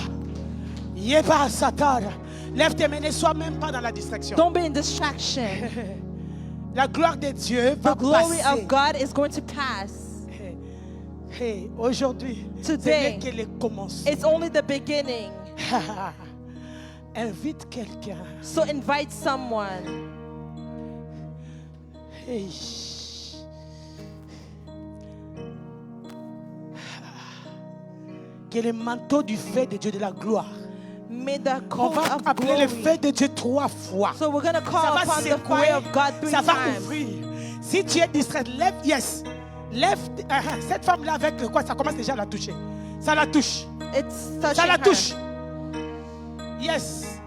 A: Yeba satara. Lève tes mains, ne sois même pas dans la distraction.
B: Don't be in distraction.
A: La gloire de Dieu va
B: The glory
A: passer.
B: of God is going to pass.
A: Hey, aujourd'hui,
B: Today,
A: c'est que le commencement.
B: it's only the beginning.
A: Invite quelqu'un.
B: So invite someone.
A: Hey. Que le manteau du feu de Dieu, de la gloire.
B: May the
A: On
B: coat
A: va
B: of
A: appeler le
B: glory.
A: feu de Dieu 3 fois.
B: So we're going to
A: Ça
B: call
A: va
B: upon the
A: secouer,
B: fire of God 3
A: ça va
B: times.
A: ouvrir. Si tu es distrait, lève, yes. Lève, cette femme-là avec quoi? Ça commence déjà à la toucher. Ça la touche.
B: It's touching
A: Ça la
B: her.
A: touche. Yes.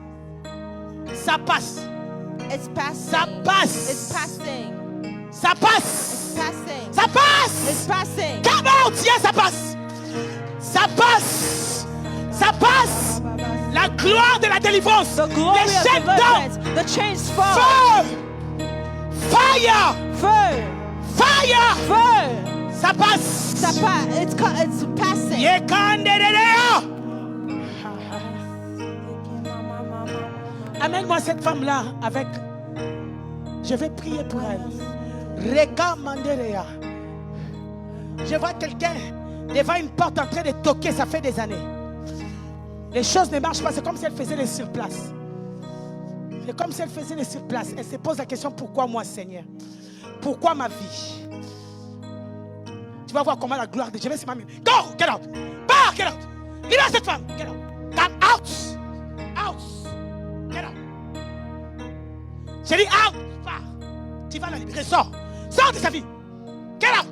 A: Ça passe.
B: It's passing.
A: Ça passe.
B: It's passing.
A: Ça passe.
B: It's passing.
A: Ça passe.
B: It's passing.
A: Come out. Yes, ça passe. Ça passe. Ça passe. La gloire de la délivrance.
B: The glory
A: Les
B: of
A: chaînes
B: deliverance.
A: tombent.
B: The chains fall.
A: Feu. Fire.
B: Fire.
A: Fire.
B: Fire.
A: Ça passe.
B: It's passing.
A: Yekandereya. Amène-moi cette femme-là avec. Je vais prier pour elle. Reka Mandereya. Je vois quelqu'un devant une porte en train de toquer, ça fait des années. Les choses ne marchent pas, c'est comme si elle faisait les surplaces. C'est comme si elle faisait les surplaces. Elle se pose la question, pourquoi moi, Seigneur? Pourquoi ma vie? Tu vas voir comment la gloire de Dieu va se m'amener. Go, get out. Pars, get out. Libère cette femme. Get out. Come out. Out. Get out. J'ai dit out. Pars. Tu vas la libérer. Sors. Sors de sa vie. Get out.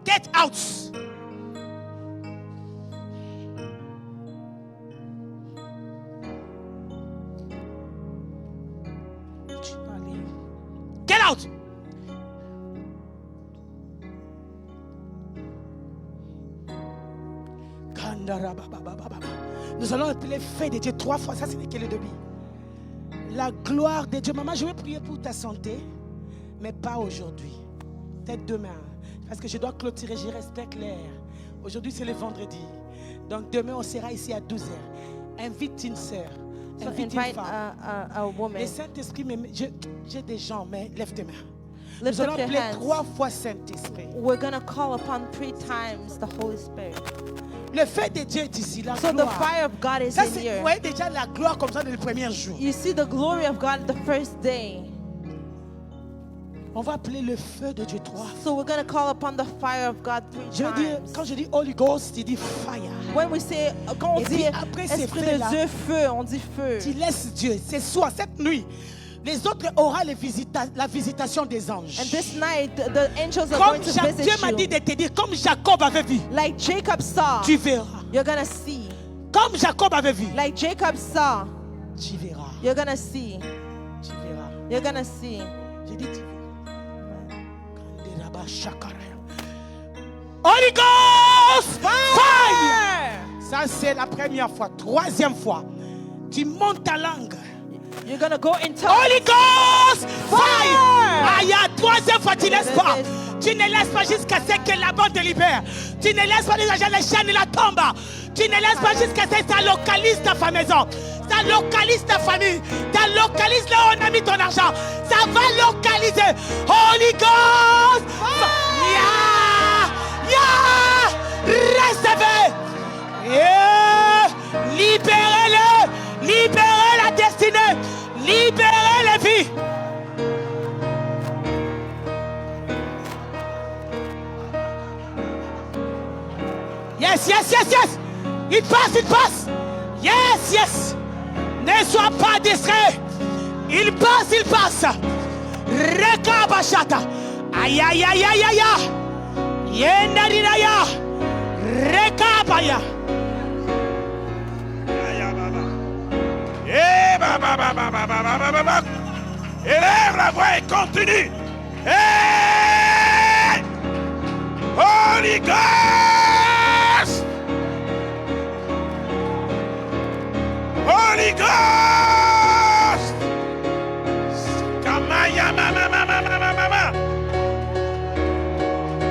A: Get out. Get out. Nous allons appeler feu de Dieu 3 fois. Ça, c'est que le début. La gloire de Dieu. Maman, je vais prier pour ta santé, mais pas aujourd'hui. Peut-être demain. Parce que je dois clôturer. Je respecte l'air. Aujourd'hui, c'est le vendredi. Donc, demain, on sera ici à 12h. Invite une sœur.
B: So
A: Invite une
B: invite
A: femme.
B: a woman.
A: Le Saint-Esprit, j'ai des gens, mais lève tes mains.
B: Lift
A: Nous allons
B: up your
A: appeler
B: hands.
A: 3 fois Saint-Esprit.
B: We're going to call upon 3 times the Holy Spirit.
A: Le feu de Dieu est ici, la
B: So the
A: gloire.
B: fire of God is
A: Ça,
B: in
A: vous
B: here.
A: voyez déjà la gloire comme ça dès le premier jour.
B: You see the glory of God the first day.
A: On va appeler le feu de Dieu 3.
B: So we're going to call upon the fire of God 3
A: Je veux dire,
B: times.
A: quand je dis Holy Ghost, il dit fire.
B: Quand on
A: Et
B: dit
A: puis après ces
B: esprit de
A: feux-là,
B: Dieu, feu, on dit feu.
A: Tu laisses Dieu. C'est soit cette nuit. Les autres auront la visitation des anges.
B: And this night, the angels are
A: Comme
B: going to
A: Dieu
B: visit
A: m'a dit
B: you.
A: de te dire, comme Jacob avait vu,
B: Like Jacob saw,
A: tu verras.
B: you're going to see.
A: Comme Jacob avait vu,
B: Like Jacob saw,
A: tu verras.
B: you're going to see.
A: Tu verras.
B: You're going to see.
A: J'ai dit, tu verras. Holy Ghost, fire! Ça, c'est la première fois. Troisième fois, tu montes ta langue.
B: You're going to go in tongues.
A: Holy Ghost, fire!
B: Fire!
A: Aïe, troisième fois, tu ne laisses pas. Tu ne laisses pas jusqu'à ce que la bande te libère. Tu ne laisses pas jusqu'à ce que la chaîne la tombe. Tu ne laisses pas jusqu'à ce que ça localise ta maison. Ça localise ta famille. Ça localise là où on a mis ton argent. Ça va localiser. Holy Ghost! Recevez! Libérez-le! Libérez la destinée! Libérez les vies! Yes, yes, yes, yes! Il passe, il passe! Yes, yes! Ne sois pas distrait! Il passe, il passe! Rekabashata! Aïe, aïe, aïe, aïe, aïe! Yendarinaya! Rekabaya!
C: Élève la voix et continue. Hey! Holy Ghost! Holy Ghost! Kamaya mama mama mama mama.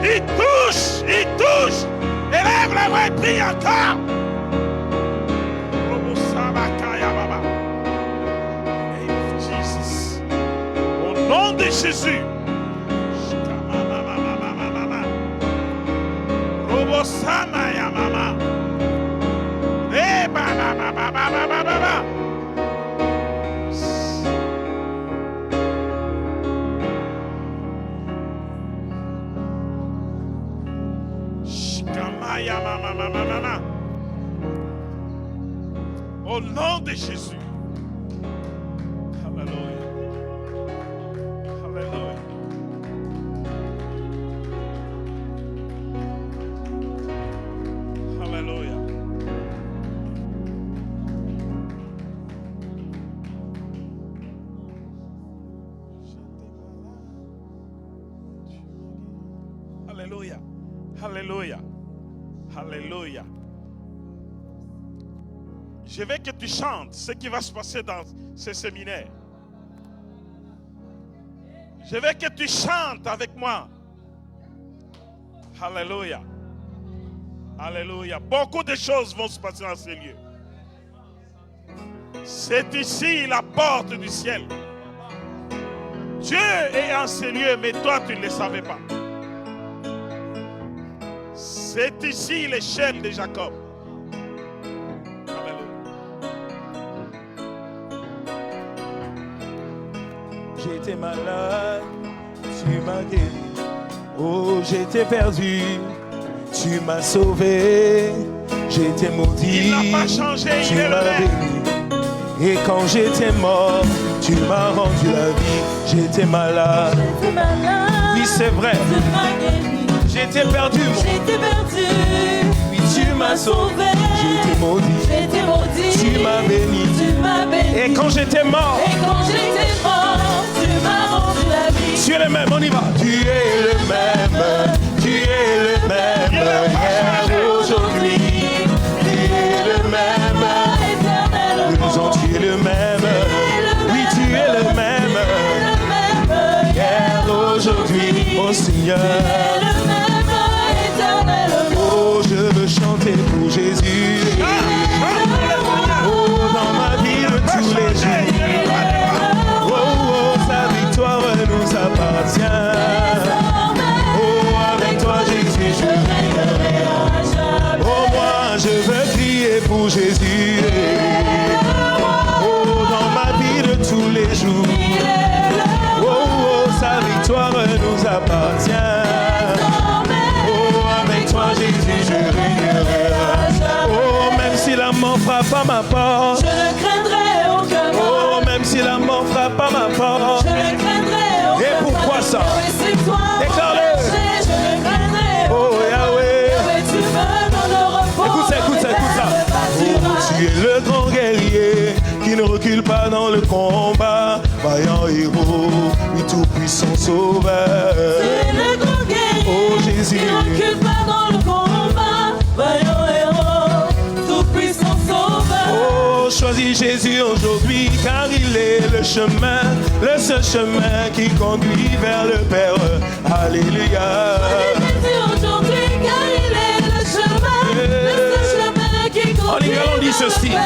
C: Il touche, il touche. Élève la voix et prie encore. Au nom de Jésus. Au nom de Jésus. Alléluia. Alléluia. Alléluia. Alléluia. Alléluia. Alléluia. Je veux que tu chantes ce qui va se passer dans ce séminaire. Je veux que tu chantes avec moi. Alléluia. Alléluia. Beaucoup de choses vont se passer dans ces lieux. C'est ici la porte du ciel. Dieu est en ces lieux, mais toi tu ne le savais pas. C'est ici l'échelle de Jacob.
D: J'étais malade, tu m'as guéri. Oh, j'étais perdu, tu m'as sauvé. J'étais maudit,
C: Il n'a pas changé, il
D: tu
C: est le
D: m'as
C: même.
D: béni. Et quand j'étais mort, tu m'as rendu la vie. J'étais malade, oui c'est vrai. J'étais perdu,
E: J'étais perdu,
D: oui tu m'as sauvé. J'étais maudit, tu m'as béni.
E: tu m'as béni.
D: Et quand j'étais mort,
E: Et quand j'étais mort, tu m'as rendu la vie.
D: tu es le même, on y va. Tu es le même, tu es le même. Hier, aujourd'hui, tu es le même.
E: Éternel,
D: Nous disons, tu es le même. Oui, tu es le même. Hier, aujourd'hui, oh Seigneur.
E: le même, éternel,
D: Oh, je oui, tout-puissant sauveur.
E: C'est le grand guerrier
D: Oh Jésus,
E: qui recule pas dans le combat. Vaillant héros, tout-puissant sauveur.
D: oh, choisis Jésus aujourd'hui, car il est le chemin, le seul chemin qui conduit vers le Père. Alléluia.
E: Jésus aujourd'hui, car il est le chemin, le seul chemin qui conduit
D: Lingala, on dit
E: vers
D: ceci.
E: le Père.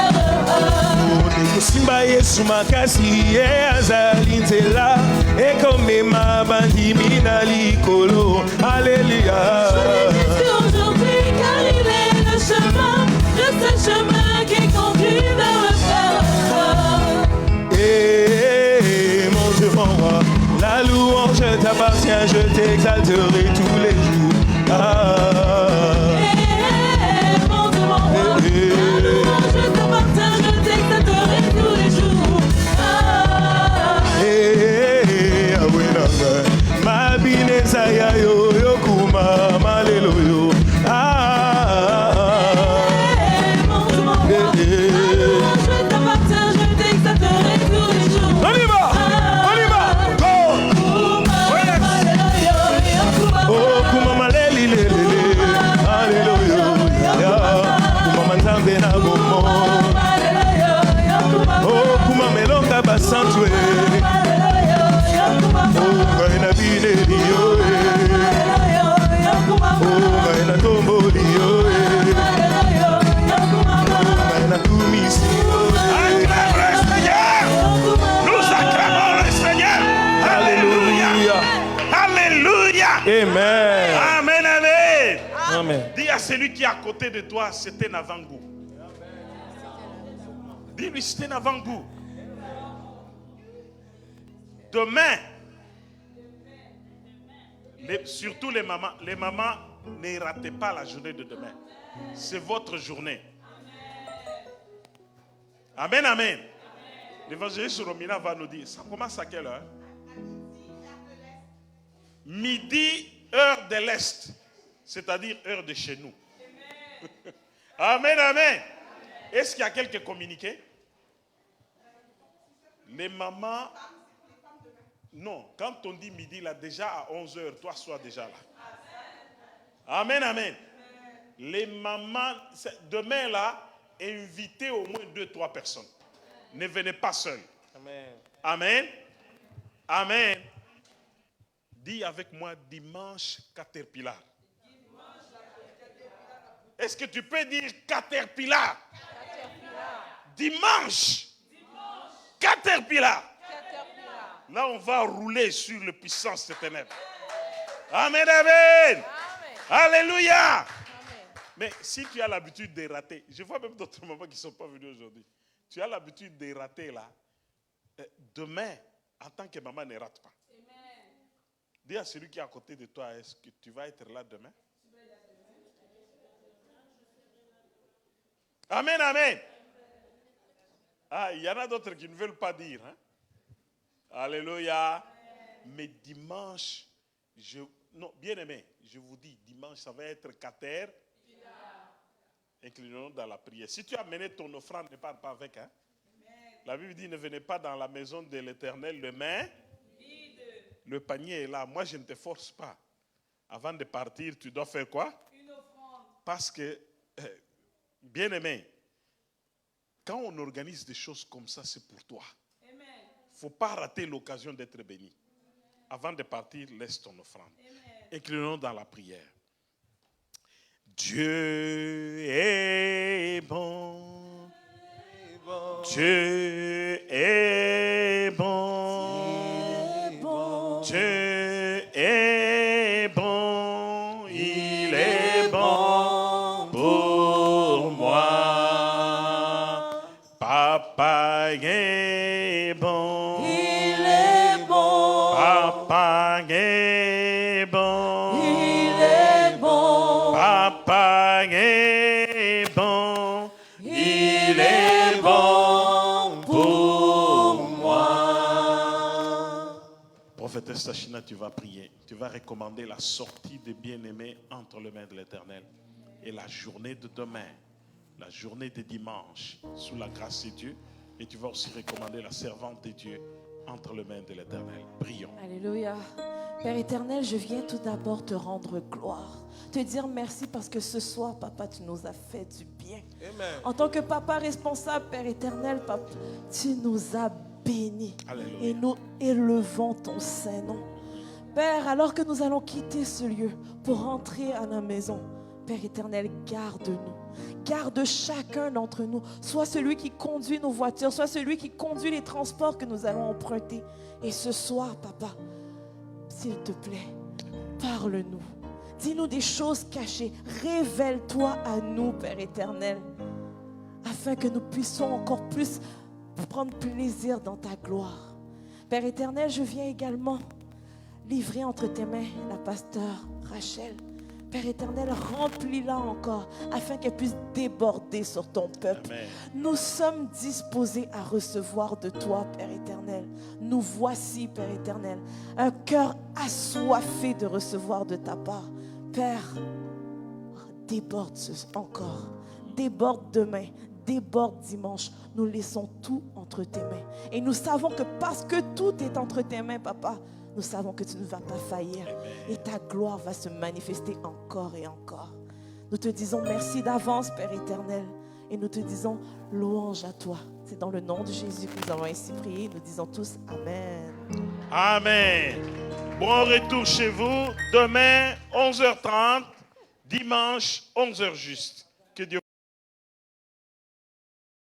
D: Simba Yesu makasi azali nzela ekomema bandimi na likolo. Alléluia.
E: Jésus aujourd'hui, car il est le chemin, le seul chemin qui conduit vers le Père.
D: Et mon Dieu, mon roi, la louange t'appartient, je t'exalterai tous les jours.
E: Mon Dieu, mon roi, la louange t'appartient, je t'exalterai tous les jours.
D: Ma bineza ya yo yokuma maleloyo.
E: Mon Dieu, mon roi, la louange t'appartient, je t'exalterai tous les jours.
D: On y va, go. Oh, kuma maleli lele, hallelujah, kuma manzambe na gomo. Oh, kuma melonga basantwe. Oh, gaina bineri yo, oh, gaina tomboli yo, oh, gaina kumisi yo.
C: Acclame le Seigneur. Nous acclamons le Seigneur. Alléluia. Alléluia.
D: Amen.
C: Amen, amen.
D: Amen.
C: Dis à celui qui est à côté de toi, c'est un avant-goût. Dis-lui, c'est un avant-goût. Demain, surtout les mamans, ne ratez pas la journée de demain. C'est votre journée. Amen, amen. L'évangéliste Romina va nous dire, ça commence à quelle heure? Midi, heure de l'Est. C'est-à-dire heure de chez nous. Amen, amen. Est-ce qu'il y a quelques communiqués? Les mamans... Non, quand on dit midi, là, déjà à 11h, toi, sois déjà là. Amen, amen. Les mamans, demain, là, invitez au moins 2-3 personnes. Ne venez pas seuls.
D: Amen.
C: Amen. Amen. Dis avec moi, dimanche, Caterpillar. Est-ce que tu peux dire Caterpillar? Dimanche. Caterpillar. Là, on va rouler sur les puissances des ténèbres. Amen, amen. Alléluia. Mais si tu as l'habitude de rater, je vois même d'autres mamans qui ne sont pas venues aujourd'hui. Tu as l'habitude de rater là. Demain, en tant que maman, ne rate pas. Dis à celui qui est à côté de toi, est-ce que tu vas être là demain? Amen, amen. Ah, il y en a d'autres qui ne veulent pas dire. Hein? Alléluia. Mais dimanche, non, bien aimé, je vous dis, dimanche, ça va être Cater. Inclinons dans la prière. Si tu as mené ton offrande, ne parle pas avec. Hein? La Bible dit, ne venez pas dans la maison de l'Éternel le main vide. Le panier est là. Moi, je ne te force pas. Avant de partir, tu dois faire quoi? Une offrande. Parce que, bien aimé, quand on organise des choses comme ça, c'est pour toi. Il ne faut pas rater l'occasion d'être béni. Avant de partir, laisse ton offrande. Inclinons dans la prière. Dieu est bon. Dieu est bon. Dieu est bon. Il est bon pour moi. Papa est bon.
E: Il est bon.
C: Papa est bon.
E: Il est bon.
C: Papa est bon.
E: Il est bon pour moi.
C: Prophétesse Tachina, tu vas prier. Tu vas recommander la sortie des bien-aimés entre les mains de l'Éternel. Et la journée de demain, la journée de dimanche, sous la grâce de Dieu. Et tu vas aussi recommander la servante de Dieu entre les mains de l'Éternel. Prions.
B: Alléluia. Père éternel, je viens tout d'abord te rendre gloire. Te dire merci parce que ce soir, papa, tu nous as fait du bien.
D: Amen.
B: En tant que papa responsable, Père éternel, papa, tu nous as bénis.
C: Alléluia.
B: Et nous élevons ton saint nom. Père, alors que nous allons quitter ce lieu pour rentrer à la maison, Père éternel, garde-nous. Garde chacun d'entre nous. Soit celui qui conduit nos voitures, soit celui qui conduit les transports que nous allons emprunter. Et ce soir, papa, s'il te plaît, parle-nous. Dis-nous des choses cachées. Révèle-toi à nous, Père éternel, afin que nous puissions encore plus prendre plaisir dans ta gloire. Père éternel, je viens également livrer entre tes mains la pasteur Rachel. Père éternel, remplis-la encore afin qu'elle puisse déborder sur ton peuple.
C: Amen.
B: Nous sommes disposés à recevoir de toi, Père éternel. Nous voici, Père éternel, un cœur assoiffé de recevoir de ta part. Père, déborde encore, déborde demain, déborde dimanche. Nous laissons tout entre tes mains. Et nous savons que parce que tout est entre tes mains, papa, nous savons que tu ne vas pas faillir. Et ta gloire va se manifester encore et encore. Nous te disons merci d'avance, Père éternel. Et nous te disons louange à toi. C'est dans le nom de Jésus que nous avons ainsi prié. Nous disons tous Amen.
C: Amen. Bon retour chez vous. Demain, 11h30. Dimanche, 11h juste. Que Dieu